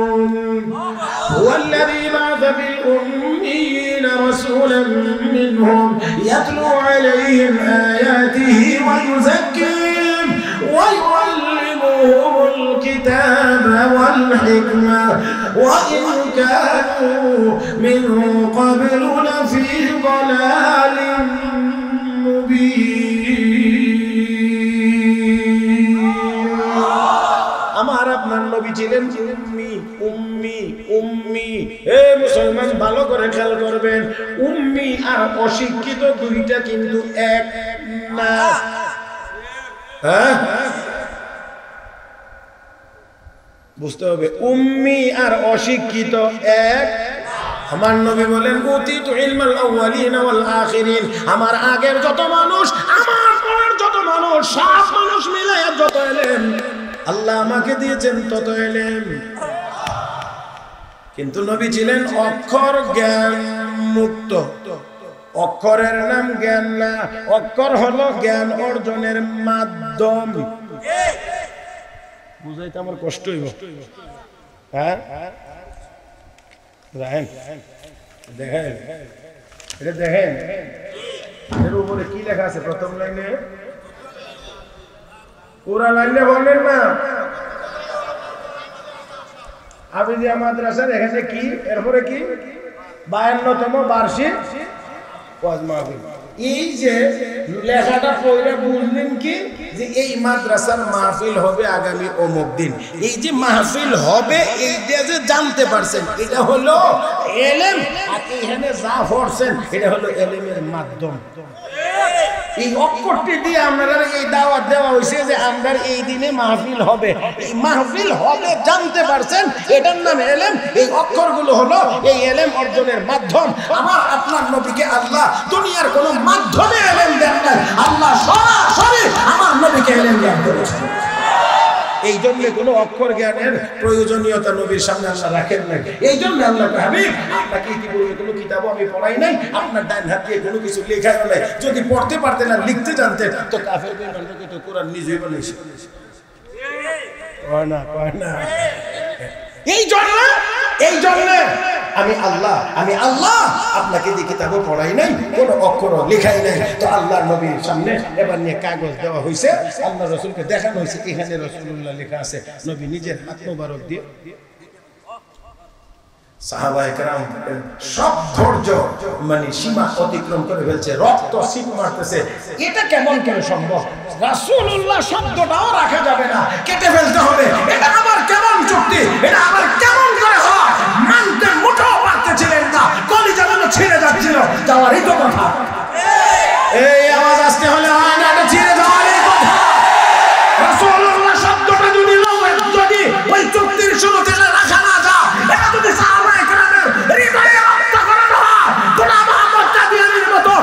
المبطلون هو الذي بعث في الأميين رسولا منهم يتلو عليهم آياته ويزكيهم ويعلمهم الكتاب والحكمة وإن كانوا من قبل لفي ضلال مبين। আমার আপনার নবী ছিলেন উম্মি উম্মি উম্মি। হে মুসলমান, ভালো করে খেয়াল করবেন, উম্মি আর অশিক্ষিত দুইটা কিন্তু এক না। হ্যাঁ, বুঝতে হবে, উম্মি আর অশিক্ষিত এক। আমার নবী বলেন উতিতু ইলমাল আউয়ালিন ওয়াল আখিরিন, আমার আগের যত মানুষ, আমার পরের যত মানুষ, সব মানুষ মিলায়া যত এলেম আল্লাহ আমাকে দিয়েছেন তত এলেম। কিন্তু নবী ছিলেন অক্ষর জ্ঞান মুক্ত। অক্ষরের নাম জ্ঞান না, অক্ষর হলো জ্ঞান অর্জনের মাধ্যম। বুঝাইতে আমার কষ্ট হইব। হ্যাঁ, দেখেন এটা, দেখেন এর উপরে কি লেখা আছে প্রথম লাইনে, পুরা লাইনে বলেন না। আবিদিয়া মাদ্রাসার এখানে কি, এরপরে কি 52তম বার্ষিক ওয়াজ মাহফিল। এই যে লেখাটা পড়ে বুঝলেন কি যে এই মাদ্রাসার মাহফিল হবে আগামী অমুক দিন, এই যে মাহফিল হবে এইটা যে জানতে পারছেন এটা হলো এলেম, আর এখানে যা পড়ছেন এটা হলো এলেমের মাধ্যম। এই অক্ষরটি দিয়ে আপনারা এই দাওয়াত দেওয়া হয়েছে যে আমরা এই দিনে মাহফিল হবে, এই মাহফিল হবে জানতে পারছেন, এটার নাম এলেম। এই অক্ষরগুলো হলো এই এলেম অর্জনের মাধ্যম। আমার আপনার নবীকে আল্লাহ দুনিয়ার কোনো মাধ্যমে এলেম দেন না, আল্লাহ সরাসরি আমার নবীকে এলেম জ্ঞান করেছেন। এই জন্য কোনো অক্ষর জ্ঞানের প্রয়োজনীয়তা নবীর সামনে আল্লাহ রাখেন নাই। এই জন্য আল্লাহ হাবিব আপনাকে ইতিপূর্বে কোনো কিতাবও আমি পড়াই নাই, আপনার ডান হাত দিয়ে কোনো কিছু লেখাও নাই। যদি পড়তে পারতেন আর লিখতে জানতেন তো কাফেরদের মানুষকে তো কোরআন নিজেই বানিয়েছে। কয় না এই জন্য আমি আল্লাহ আপনাকে দিয়ে কিতাবও পড়াই নাই, কোনো অক্ষরও লেখাই নাই। তো আল্লাহর নবীর সামনে এবার নিয়ে কাগজ দেওয়া হয়েছে, আল্লাহ রসুলকে দেখানো হয়েছে, এখানে রাসূলুল্লাহ লেখা আছে। নবী নিজের হাত মোবারক দিয়ে সাহাবায়ে কেরাম সব ধৈর্য মানে সীমা অতিক্রম করে ফেলছে, রক্ত সিট মারতেছে। এটা কেমন সম্ভব? রাসূলুল্লাহ শব্দটাও রাখা যাবে না, কেটে ফেলতে হবে। এটা আবার কেমন চুক্তি, এটা আবার কেমন করে হয় মানতে মুঠো পারতেছিলেন না, কলিজা যেন ছিঁড়ে যাচ্ছিল। যাওয়ারই তো কথা, এই আওয়াজ আসতে হলে হয় না, এটা ছিঁড়ে যাওয়ারই কথা। রাসূলুল্লাহ শব্দটা যদি ওই চুক্তির শুরুতে রাখা না যায়, এটা যদি সাহাবায়ে কেরামের হৃদয়ে রক্ত করানো হয়, গোলাম মুহাম্মদ কাদিয়ানীর মতো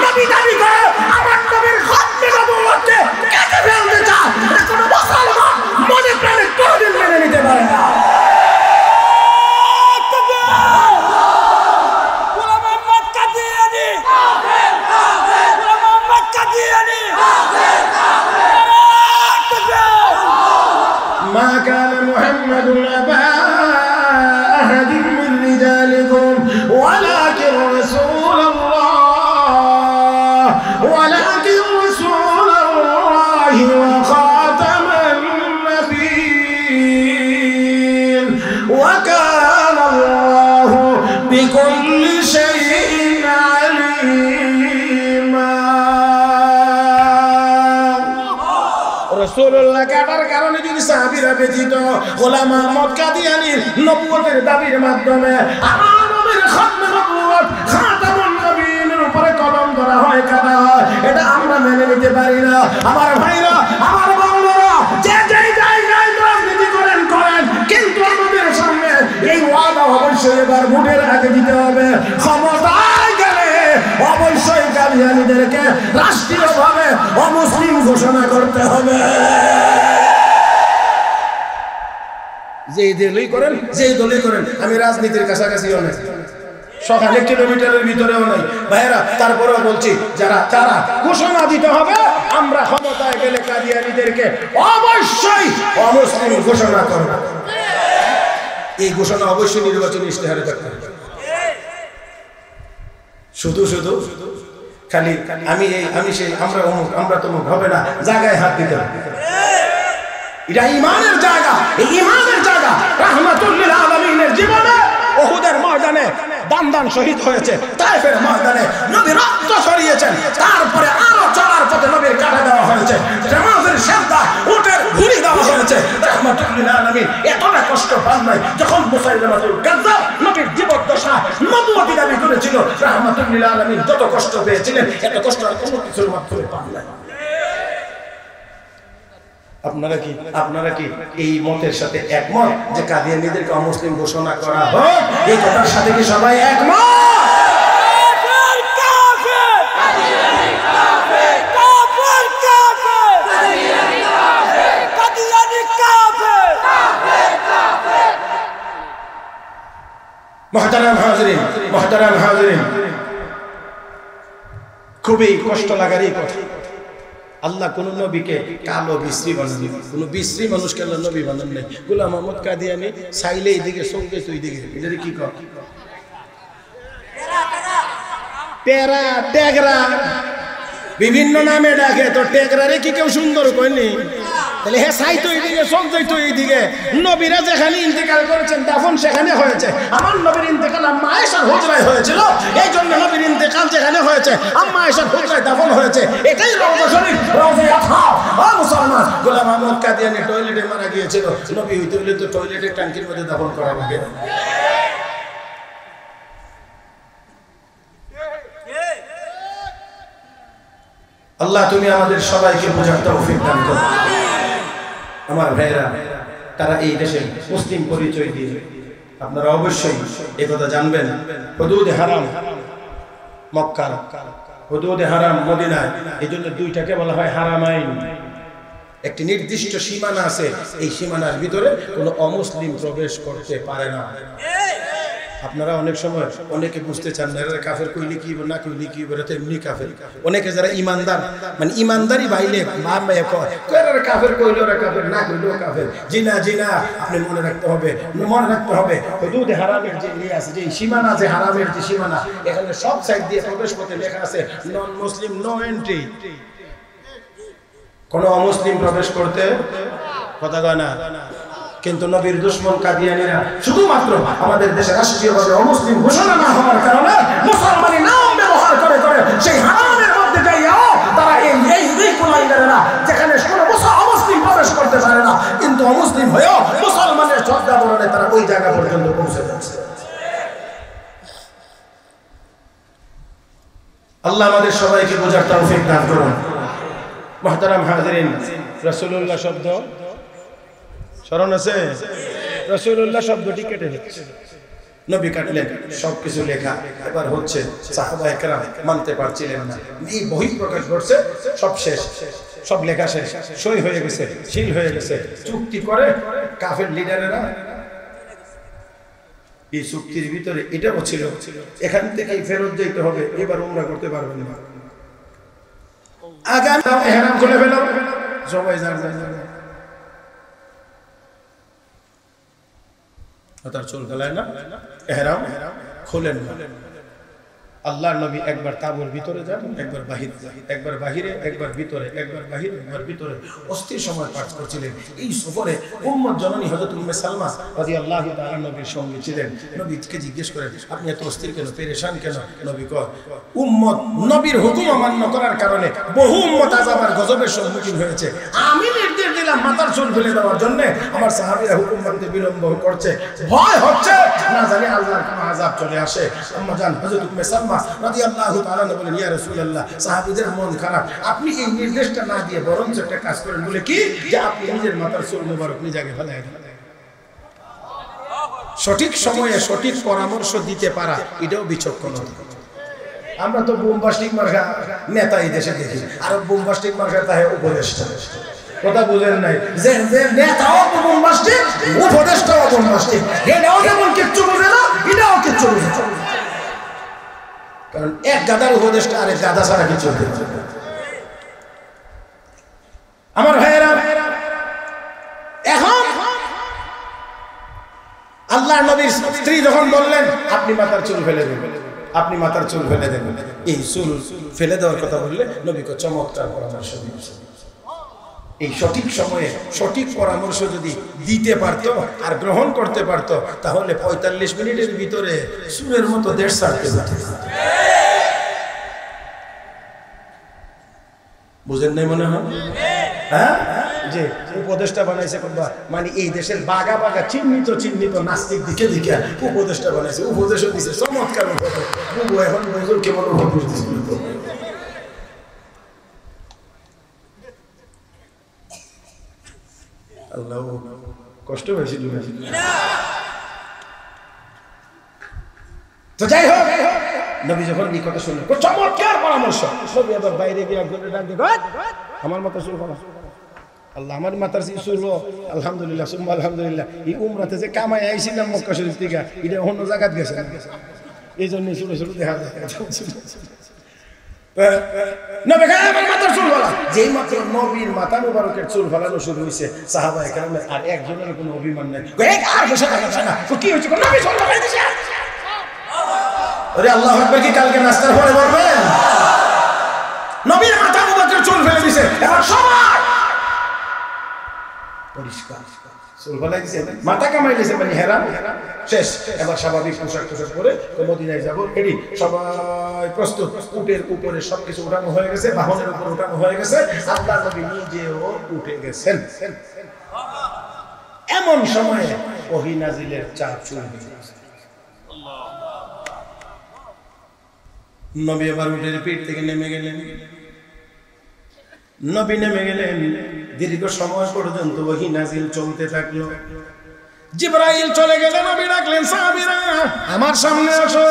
নবী দাবি করে আমার নবীর খতমে নবুয়তকে কেটে ফেলতে চায়, এটা কোনো মুসলমান মনে প্রাণে কোনদিন মেনে নিতে পারে না। ما كان محمد أبا أحد من رجالكم ولكن رسول الله وخاتم النبيين وكان الله بكل شيء عليما। রাসূলুল্লাহ কাটার কারণে যদি সাহাবীরা ব্যতীত গোলাম মুহাম্মদ কাদিয়ানীর নবুয়তের দাবির মাধ্যমে আমার নবীর খতমে নবুয়ত খাতামুন নবীনের উপরে কলম ধরা হয়, কাটা হয়, এটা আমরা মেনে নিতে পারি না। আমার ভাইরা, আমার বোনেরা, যে যেই জায়গায় রাজনীতি করেন, কিন্তু আমাদের সামনে এই ওয়াদা অবশ্যই এবার ভোটের আগে দিতে হবে। ক্ষমতায় গেলে অবশ্যই কাদিয়ানীদেরকে রাষ্ট্রীয়ভাবে অমুসলিম ঘোষণা করতে হবে। যেই দলই করেন, আমি রাজনীতির কাছাকাছিও নাই, সকালে কিলোমিটারের ভিতরেও নাই ভাইরা। তারপরেও বলছি, যারা ঘোষণা দিতে হবে আমরা ক্ষমতায় গেলে কাদিয়ানীদেরকে অবশ্যই অমুসলিম ঘোষণা করব। এই ঘোষণা অবশ্যই নির্বাচনী ইশতেহারে থাকতে হবে। শুধু খালি আমি সেই আমরা তমুক হবে না, জায়গায় হাত দিতে হবে। এটা ঈমানের জায়গা, এই ঈমানের জায়গা। রাহমাতুল লিল আলামিনের জীবনে উহুদের ময়দানে দান শহীদ হয়েছে, তায়েফের ময়দানে নবী রক্ত ছড়িয়েছেন, তারপরে আরো চলার পথে নবীর কাটা দেওয়া হয়েছে, জামাতের শান্তা উটের ঘুরি দেওয়া হয়েছে। রাহমাতুল লিল আলামিন এতটা কষ্ট পান নাই যখন মুসাইলামাতুল কাযযাব নবীর জীবদ্দশা নবুয়তি দাবি করেছিল। রাহমাতুল লিল আলামিন যত কষ্ট পেয়েছিলেন, এত কষ্ট আর কোনো কিছুর মাধ্যমে পান নাই। আপনারা কি এই মতের সাথে একমত যে কাদিয়ানীদেরকে অমুসলিম ঘোষণা করা হোক? এই কথার সাথে কি সবাই একমত? মুহতারাম হাজিরিন, খুবই কষ্ট লাগার এই কথা। আল্লাহ কোন নবীকে কালো বিশ্রী বানান, কোন বিশ্রী মানুষকে আল্লাহ নবী বানান নাই। গোলাম মুহাম্মদ কাদিয়ানী চাইলে এইদিকে চৌকে তুই দিকে, এটা কি কর টেরা টেগরা বিভিন্ন নামে ডাকে, তো টেগরারে কি কেউ সুন্দর কয়নি? তাহলে হে সাই তো এইদিকে চলতেই তো এইদিকে নবীরা যেখানে ইন্তেকাল করেছেন দাফন সেখানে হয়েছে। আমার নবীর ইন্তেকাল আম্মা আয়েশার হুজরায় হয়েছিল, এই জন্য নবীর ইন্তেকাল যেখানে হয়েছে আম্মা আয়েশার হুজরায় দাফন হয়েছে। এটাই রওজা শরীফ, রওজা আতহার। ও মুসলমান, গোলাম আহমদ কাদিয়ানী টয়লেটে মারা গিয়েছিল, নবী হইতে হলে তো টয়লেটের ট্যাঙ্কির মধ্যে দাফন করা লাগে। আল্লাহ তুমি আমাদের সবাইকে বোঝার তৌফিক দান করো। আমার ভাইরা, তারা এই দেশে মুসলিম পরিচয় দিয়ে, আপনারা অবশ্যই এই কথা জানবেন, হুদুদে হারাম মক্কার, হুদুদে হারাম মদিনায়, এই জন্য দুইটাকে বলা হয় হারামাইন। একটি নির্দিষ্ট সীমানা আছে, এই সীমানার ভিতরে কোনো অমুসলিম প্রবেশ করতে পারে না। আপনারা অনেক সময় অনেকে বুঝতে চান না, এরা কাফের কইলে কি না কইলে কি বলে, তো এমনি কাফের। অনেকে যারা ইমানদার, মানে ইমানদারি বাইলে বাপ মায়ে কয় এরা কাফের, কইলে ওরা কাফের, না কইলেও কাফের। জিনা জিনা আপনি মনে রাখতে হবে, মনে রাখতে হবে হুদুদ হারামের যে ইয়ে আছে, যে সীমানা, যে হারামের যে সীমানা, এখানে সব সাইড দিয়ে প্রবেশ করতে লেখা আছে নন মুসলিম নো এন্ট্রি। কোন অমুসলিম প্রবেশ করতে কথা কয় না। কিন্তু নবীর দুশমন কাদিয়ানীরা শুধুমাত্র আমাদের দেশে রাষ্ট্রীয়ভাবে অমুসলিম ঘোষণা না হওয়ার কারণে মুসলমানি নাম ব্যবহার করে করে সেই হারামের মধ্যে যাইয়াও তারা এই কুলাঙ্গারেরা যেখানে কোনো অমুসলিম প্রবেশ করতে পারে না, কিন্তু অমুসলিম হয়েও মুসলমানের শ্রদ্ধা বরণে তারা ওই জায়গা পর্যন্ত পৌঁছে যাচ্ছে। আল্লাহ আমাদের সবাইকে বোঝার তৌফিক দান করুন। মুহতারাম হাজিরিন, রাসূলুল্লাহ শব্দ স্মরণ আছে? রাসূলুল্লাহ শব্দটি কেটে হচ্ছে, নবী কাটলেন, সবকিছু লেখা এবার হচ্ছে। সাহাবায়ে কেরাম মানতে পারছিলেন না, এই বহি প্রকাশ করছে, সব শেষ, সব লেখা শেষ, সই হয়ে গেছে, সিল হয়ে গেছে। চুক্তি করে কাফের লিডারেরা, এই চুক্তির ভিতরে এটাও ছিল, এখান থেকেই ফেরত যেতে হবে, এবার উমরা করতে পারবেন না। আগাম ইহরাম খুলে ফেলো, সবাই জানবেন তার চুল গলায় না, ইহরাম খুলেন না। আল্লাহর নবী একবার তাঁবুর ভিতরে যান, একবার বাহিরে যান, একবার বাহিরে, একবার ভিতরে, একবার বাহিরে, একবার ভিতরে, অস্থির সময় পাঠ করছিলেন। এই সফরে উম্মত জননী হযরত উম্মে সালমা রাদিয়াল্লাহু তাআলা নবীর সঙ্গে ছিলেন। নবীকে জিজ্ঞেস করেন, আপনি এত অস্থির কেন, পেরেশান কেন? নবী কয়, উম্মত নবীর হুকুম অমান্য করার কারণে বহু উম্মত আযাব আর গজবের সম্মুখীন হয়েছে। আমি নির্দেশ দিলাম মাথার চুল ফেলে দেওয়ার জন্য, আমার সাহাবীরা হুকুম মানতে বিলম্ব করছে, ভয় হচ্ছে না জানি আল্লাহর কোন আযাব চলে আসে। আম্মা জান হযরত উম্মে সালমা রাদিয়াল্লাহু তাআলা বলেন, ইয়া রাসূলুল্লাহ, সাহাবীদের মন খারাপ, আপনি এই নির্দেশটা না দিয়ে বরং একটা কাজ করেন। বলে কি? যে আপনি নিজের মাথার চুল মোবারক নিজে আগে ফেলায় দেন। সঠিক সময়ে সঠিক পরামর্শ দিতে পারা, এটাও বিচক্ষণতা। আমরা তো বোমবাস্টিক মার্কা নেতা এই দেশে দেখি, আর বোমবাস্টিক মার্কা তাহে উপদেষ্টা। কথা বুঝেন নাই যে নেতাও বোমবাস্টিক, উপদেষ্টাও বোমবাস্টিক। এটাও যেমন কিচ্ছু বুঝে না, এটাও কিচ্ছু বুঝে না। কারণ এক গাদার উপদেষ্টা আরেক গাদা ছাড়া কিছু নেই। আমার ভাইয়েরা, এখন আল্লাহর নবীর স্ত্রী যখন বললেন আপনি মাথার চুল ফেলে দেবেন, আপনি মাথার চুল ফেলে দেবেন, এই চুল ফেলে দেওয়ার কথা বললে নবীকে চমৎকার পরামর্শ দিয়েছেন। এই সঠিক সময়ে সঠিক পরামর্শ যদি দিতে পারতো আর গ্রহণ করতে পারতো, তাহলে 45 মিনিটের ভিতরে চুলের মতো দেশ ছাড়তে যেত। বুঝেন নাই মনে হয়? হ্যাঁ, যে উপদেষ্টা বানাইছে, মানে এই দেশের বাগা বাগা চিহ্নিত চিহ্নিত নাস্তিক দিকে দিকে উপদেষ্টা বানাইছে, উপদেশও দিছে, চমৎকার উপদেশ। এখন বুঝুন কেমন উপদেশ দিছিল। আল্লাহ কষ্ট হয়েছিল। তো যাই হোক, নবী যখন এই কথা শুনলেন, চমৎকার পরামর্শ। নবী আবার বাইরে গিয়ে একজনের ডাক দিয়ে, আমার মাথা চুল ফেলা। আল্লাহ, আমার মাথার চুল, আলহামদুলিল্লাহ সুম্মা আলহামদুলিল্লাহ, এই উমরাতে যে কামাই আইছিলাম মক্কা শরীফ থেকে, এটা অন্য জায়গায় গেছে, এই জন্য ছোট ছোট দেখা যায়। যেই মাত্র নবীর মাথা মুবারকের চুল ফেলানো শুরু হয়েছে, সাহাবায়ে কেরামের আর একজনের কোনো অভিমান নাই। আর বসে থাকা যায় না, কি হয়েছে? নবী চুল ফেলাই দিয়েছে। আরে আল্লাহু আকবার, কি কালকে নাস্তার পরে বলবেন? নবীর মাথা মুবারকের চুল ফেলে দিয়েছে। এবার সবাই পরিষ্কার চুল ফলাইছে মাথা কামাইলেছে মানে হেরাম শেষ এবার স্বাভাবিক পোশাক টোশাক পরে তো মদিনায় যাবো এডি সবাই প্রস্তুত উটের উপরে সবকিছু উঠানো হয়ে গেছে বাহনের উপর উঠানো হয়ে গেছে আল্লাহ নবী নিজেও উঠে গেছেন এমন সময়ে ওহী নাজিলের চাপ শুরু হয়ে গেছে নবী আবার উটের পিঠ থেকে নেমে গেলেন নবী নেমে গেলেন দীর্ঘ সময় পর্যন্ত ওহী নাজিল চলতে থাকলো জিবরাইল চলে গেলেন নবী ডাকলেন সাহাবীরা আমার সামনে আসো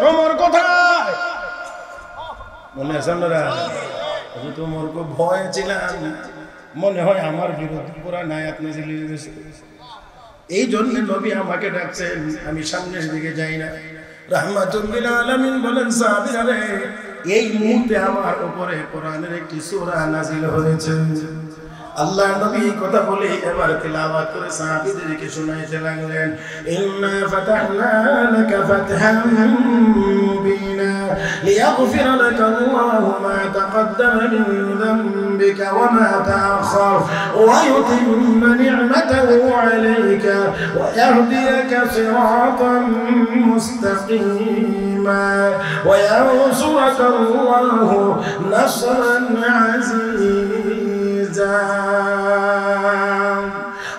ওমর কোথায় মনে আছে না আমি তো ওমর কো ভয় ছিলাম মনে হয় আমার বিরুদ্ধে কোরআন আয়াত নাযিল হয়ে গেছে এই জন্য নবী আমাকে ডাকছেন আমি সামনের দিকে যাই না রাহমাতুল লিল আলামিন বলেন সাহাবীরা রে এই মুহূর্তে আমার উপরে কোরআনের একটি সূরা নাযিল হয়েছে আল্লাহ নবী কথা বলে এবার তিলাওয়াত করে সাহাবীদেরকে শোনাইতে লাগলেন ইন্না ফাতাহনা লাকা ফাতহান মুবিনা লিয়াগফিরা লাকা আল্লাহু মা তাকদ্দামা মিন যামবিকা ওয়া মা তাআখার ওয়া ইউতিম্মা নি'মাতাহু আলাইকা ওয়া ইয়াহদিয়াকা সিরাতান মুস্তাকিমা ওয়া ইয়ানসুরাকা আল্লাহু নাসরান আযীজা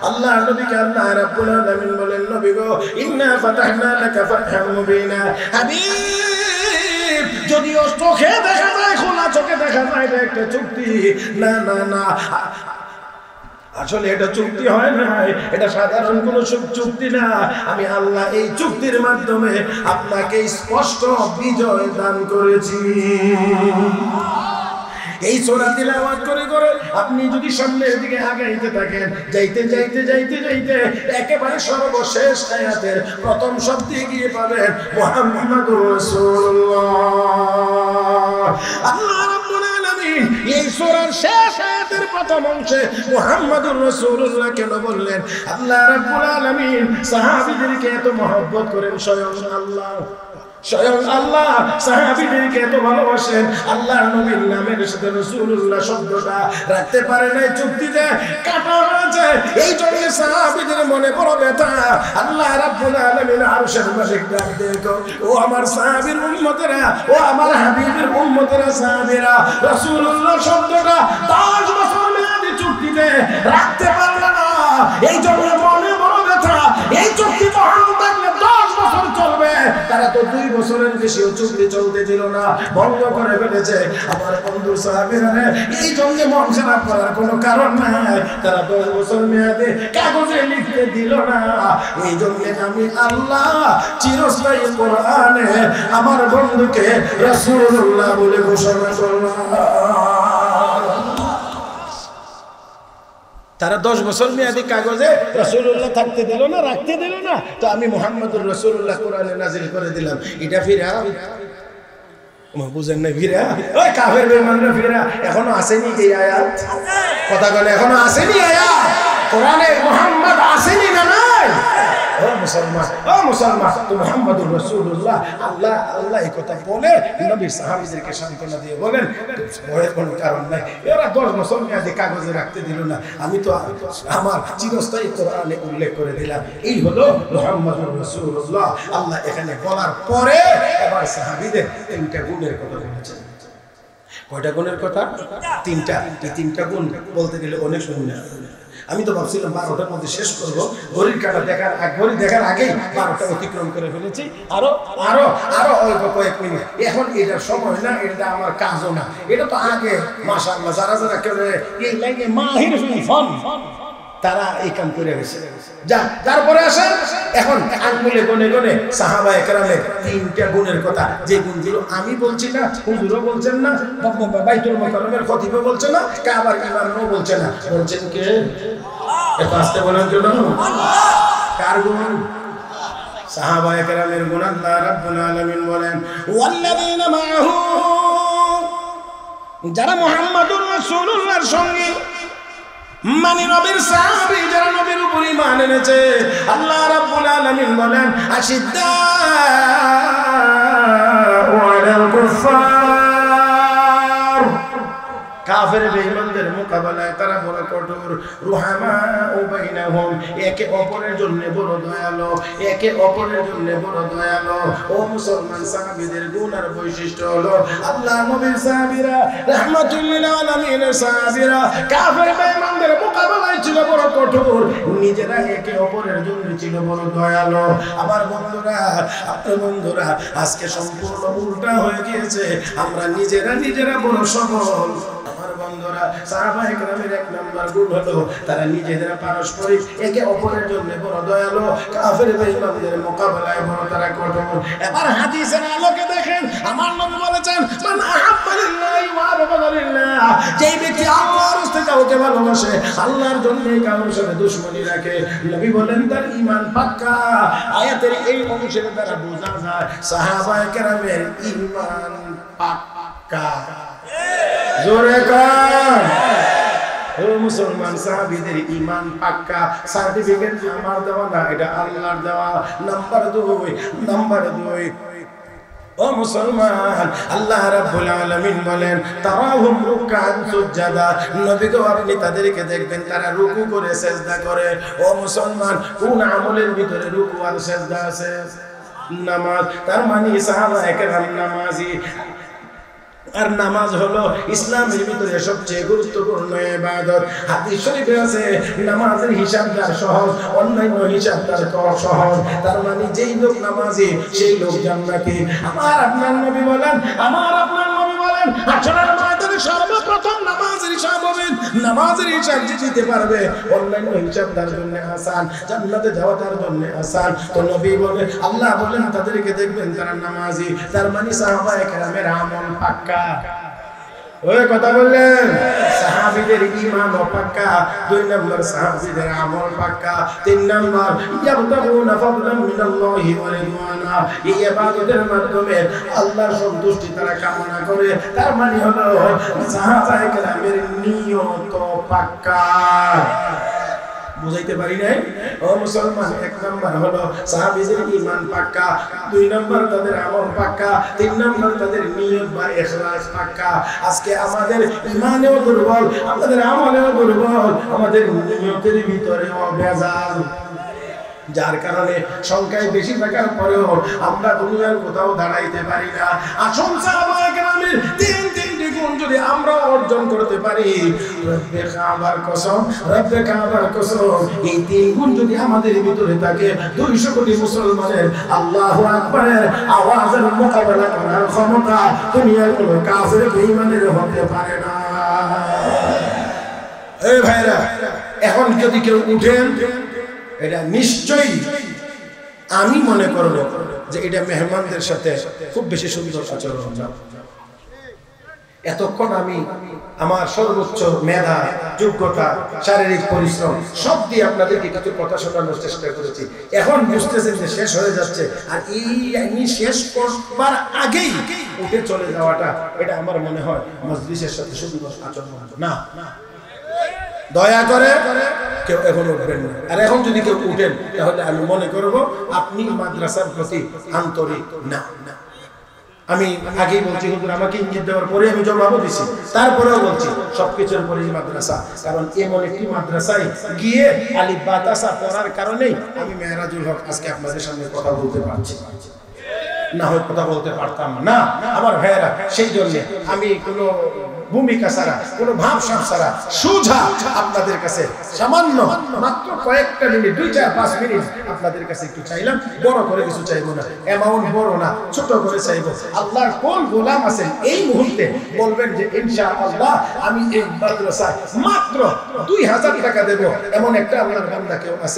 আল্লাহ নবীকে আল্লাহ রাব্বুল আলামিন বলেন নবী গো ইন্না ফাতাহনা লাকা ফাতহান মুবিনা হাবিব যদিও চোখে দেখা যায় খোলা চোখে দেখা যায় এটা একটা চুক্তি না না না আসলে এটা চুক্তি হয় না এটা সাধারণ কোনো চুক্তি না আমি আল্লাহ এই চুক্তির মাধ্যমে আপনাকে স্পষ্ট বিজয় দান করেছি এই সূরা তিলাওয়াত করে করে আপনি যদি সামনের দিকে আগাইতে থাকেন যাইতে যাইতে যাইতে যাইতে একেবারে সর্বশেষ আয়াতের প্রথম শব্দে গিয়ে পাবেন মুহাম্মাদুর রাসূলুল্লাহ আল্লাহ রাব্বুল আলামিন এই সূরার শেষ আয়াতের প্রথম অংশে মুহাম্মাদুর রাসূলুল্লাহ কেন বললেন আল্লাহ রাব্বুল আলামিন সাহাবীদেরকে এত মহব্বত করেন স্বয়ং আল্লাহ সাহাবীদেরকে এত ভালোবাসেন আল্লাহর নবীর নামের সাথে রাসূলুল্লাহ শব্দটা রাখতে পারে না চুক্তিতে কাটা হয়েছে এই জন্য সাহাবীদের মনে বড় ব্যথা আল্লাহ রাব্বুল আলামিন আরশের মালিক ডাক দেখো ও আমার সাহাবীর উম্মতেরা ও আমার হাবিবের উম্মতেরা সাহাবীরা রাসূলুল্লাহ শব্দটা 10 বছর মেয়াদী চুক্তিতে রাখতে পারলে না এই জন্য মনে বড় ব্যথা এই চুক্তি বহাল থাকলে 10 বছর চলবে তারা তো 2 বছরের বেশি চুক্তি চলতে দিল না ভঙ্গ করে ফেলেছে আমার বন্ধু সাহাবীরা এই জন্য মন খারাপ করার কোনো কারণ নাই তারা 10 বছর মেয়াদে কাগজে লিখতে দিল না এই জন্য আমি আল্লাহ চিরস্থায়ী কোরআনে আমার বন্ধুকে রাসূলুল্লাহ বলে ঘোষণা করলাম তারা 10 বছর মেয়াদী কাগজে রাসূলুল্লাহ থাকতে দিল না রাখতে দিল না তো আমি মুহাম্মদুর রাসূলুল্লাহ কোরআনে নাযিল করে দিলাম এটা ফিরা বুঝেন না ফিরা ওই কাফের বেঈমানরা ফিরা এখনো আসেনি এই আয়াত কথা বলে এখনো আসেনি আয়াত কোরআনে মুহাম্মদ আসেনি না নাই ও মুসলমান তো মুহাম্মদুর রাসূলুল্লাহ আল্লাহ এই কথা বলে নবীর সাহাবীদেরকে সান্ত্বনা দিয়ে বলেন ভয়ের কোনো কারণ নাই এরা 10 বছর মেয়াদী কাগজে রাখতে দিল না আমি তো আমার চিরস্থায়ী কোরআনে উল্লেখ করে দিলাম এই হলো মুহাম্মদুর রাসূলুল্লাহ আল্লাহ এখানে বলার পরে এবার সাহাবীদের 3টা গুণের কথা বলেছেন কয়টা গুণের কথা 3টা এই 3টা গুণ বলতে গেলে অনেক সময় আমি তো ভাবছিলাম 12টার মধ্যে শেষ করব ঘড়ির কাঁটা ঘড়ি দেখার আগেই 12টা অতিক্রম করে ফেলেছি আরো অল্প কয়েক মিনিট এখন এটার সময় না এটা আমার কাজও না এটা তো আগে মাশাআল্লাহ যারা করে এই লাইনে মাহির ফন তারা এই কাম করে গেছে যা তারপরে আসেন এখন আঙ্গুলে গনে গনে সাহাবায়ে কেরামের 3টা গুণের কথা যে গুণগুলো আমি বলছি না হুজুরও বলছেন না বাইতুল মুকাররমের খতিবও বলছে না কাবার ইমামও বলছে না বলছেন কে এটা আসতে বলেন কেন কার গুণ সাহাবায়ে কেরামের গুণ আল্লাহ রাব্বুল আলামিন বলেন ওয়াল্লাযীনা মাআহু যারা মুহাম্মাদুর রাসূলুল্লাহর সঙ্গে মানে নবীর সাহাবী যারা নবীর উপর ঈমান এনেছে আল্লাহ রাব্বুল আলামিন বলেন আশিদ্দাউ আলাল কুফার কাফের বেঈমানদের মোকাবেলায় তারা বড় কঠোর। রুহামা বাইনাহুম, একে অপরের জন্য বড় দয়ালু, একে অপরের জন্য বড় দয়ালু। ও মুসলমান সাহাবীদের গুণ আর বৈশিষ্ট্য হলো আল্লাহ নবীর সাহাবীরা রাহমাতুল লিল আলামিনের সাহাবীরা কাফের বেঈমানদের মোকাবেলায় ছিল বড় কঠোর, নিজেরা একে অপরের জন্য ছিল বড় দয়ালু। আমার বন্ধুরা, আপনার বন্ধুরা, আজকে সম্পূর্ণ উল্টা হয়ে গিয়েছে। আমরা নিজেরা বড় সবল। আমার বন্ধুরা, সাহাবায়ে কেরামের এক নাম্বার গুণ হলো তারা নিজেরা পারস্পরিক একে অপরের জন্য বড় দয়ালু, কাফের বেঈমানদের মোকাবেলায় বড় তারা কঠোর। এবার হাদিসের আলোকে দেখেন, আমার নবী বলেছেন মান আহাব্বা লিল্লাহি ওয়া আবগাদা লিল্লাহ, যেই ব্যক্তি আল্লাহর রাস্তায় কাউকে ভালোবাসে, আল্লাহর জন্য কারোর সাথে দুশমনি রাখে, নবী বলেন তার ঈমান পাক্কা। আয়াতের এই অংশের দ্বারা বোঝা যায় সাহাবায়ে কেরামের ঈমান পাক্কা। জোরে কান। ও মুসলমান, সাহাবীদের ঈমান পাক্কা। সার্টিফিকেট আমার দেওয়া না, এটা আল্লাহর দেওয়া। নাম্বার 2 ও মুসলমান, আল্লাহ রাব্বুল আলামিন বলেন তারাহুম রুকআন সুজদা, নবী গো আপনি তাদেরকে দেখবেন তারা রুকু করে সিজদা করে। ও মুসলমান, কোন আমলের ভিতরে রুকু আর সিজদা আছে? নামাজ। তার মানে সাহাবায়ে কেরাম নামাজি। আর নামাজ হলো ইসলামের ভিতরে সবচেয়ে গুরুত্বপূর্ণ ইবাদত। হাদিস শরীফে আছে নামাজের হিসাব তার সহজ, অন্যান্য হিসাব তার সহজ। তার মানে যেই লোক নামাজি সেই লোক জান্নাতি। আমার আপনার নবী বলেন আসরের ময়দানে সর্বপ্রথম নামাজের হিসাব হবে। নামাজের হিসাব যে দিতে পারবে অন্যান্য হিসাব তার জন্য আসান, জান্নাতে যাওয়া তার জন্য আসান। তো নবী বলেন, আল্লাহ বলেন তাদেরকে দেখবেন তারা নামাজি। তার মানে সাহাবায়ে কেরামের আমল পাক্কা। ওই কথা বললেন, সাহাবীদের ঈমান পাক্কা। 2 নম্বর সাহাবীদের আমল পাক্কা। 3 নম্বর ইয়াবতাগুনা ফাদলান মিনাল্লাহি ওয়া রিদওয়ানা, এই ইবাদতের মাধ্যমে আল্লাহর সন্তুষ্টি তারা কামনা করে। তার মানে হলো সাহাবায়ে কেরামের নিয়ত পাক্কা। বুঝাইতে পারি নাই? ও মুসলমান, 1 নাম্বার হলো সাহাবীদের ঈমান পাক্কা, 2 নাম্বার তাদের আমল পাক্কা, 3 নাম্বার তাদের নিয়ত বা ইখলাস পাক্কা। আজকে আমাদের ঈমানেও দুর্বল, আমাদের আমলেও দুর্বল, আমাদের নিয়তের ভিতরেও ভেজাল, যার কারণে সংখ্যায় বেশি থাকার পরেও আমরা দুনিয়ার কোথাও দাঁড়াইতে পারি না। আসল সাহাবায়ে কেরামের 3টি গুণ যদি আমরা অর্জন করতে পারি, রব্বে কাবার কসম, এই 3 গুণ যদি আমাদের ভিতরে থাকে, 200 কোটি মুসলমানের আল্লাহু আকবারের আওয়াজের মোকাবেলা করার ক্ষমতা দুনিয়ার কোনো কাফের বেঈমানের হতে পারে না। এই ভাইরা, এখন যদি কেউ উঠেন, এটা নিশ্চয়ই আমি মনে করব যে এটা মেহমানদের সাথে খুব বেশি সুন্দর আচরণ। এতক্ষণ আমি আমার সর্বোচ্চ মেধা, যোগ্যতা, শারীরিক পরিশ্রম সব দিয়ে আপনাদেরকে কিছু কথা শোনানোর চেষ্টা করেছি। এখন বুঝতেছেন যে শেষ হয়ে যাচ্ছে, আর এই শেষ করবার আগেই উঠে চলে যাওয়াটা, এটা আমার মনে হয় মজলিসের সাথে সুন্দর আচরণ না। দয়া করে কেউ এখন উঠবেন না। আর এখন যদি কেউ উঠেন, তাহলে আমি মনে করব আপনি মাদ্রাসার প্রতি আন্তরিক না। আমি আগেই বলছি, হুজুর আমাকে ইঙ্গিত দেওয়ার পরে আমি জবাবও দিছি, তারপরেও বলছি সবকিছুর পরেই মাদ্রাসা। কারণ এমন একটি মাদ্রাসায় গিয়ে আলিফ বা তাসা পড়ার কারণেই আমি মেহরাজুল হক আজকে আপনাদের সামনে কথা বলতে পারছি। না হয় কথা বলতে পারতাম না। আমার ভাইয়েরা, সেই জন্য আমি কোনো ভূমিকা ছাড়া, কোনো ভাবসাব ছাড়া সোজা আপনাদের কাছে সামান্য মাত্র কয়েকটা মিনিট, 2-4-5 মিনিট আপনাদের কাছে একটু চাইলাম। বড় করে কিছু চাইবো না, অ্যামাউন্ট বড় না, ছোট করে চাইবো। আল্লাহর কোন গোলাম আছেন এই মুহূর্তে বলবেন যে ইনশাআল্লাহ আমি এই মাদ্রাসায় মাত্র 2000 টাকা দেব, এমন একটা আল্লাহর বান্দা কেউ আছে?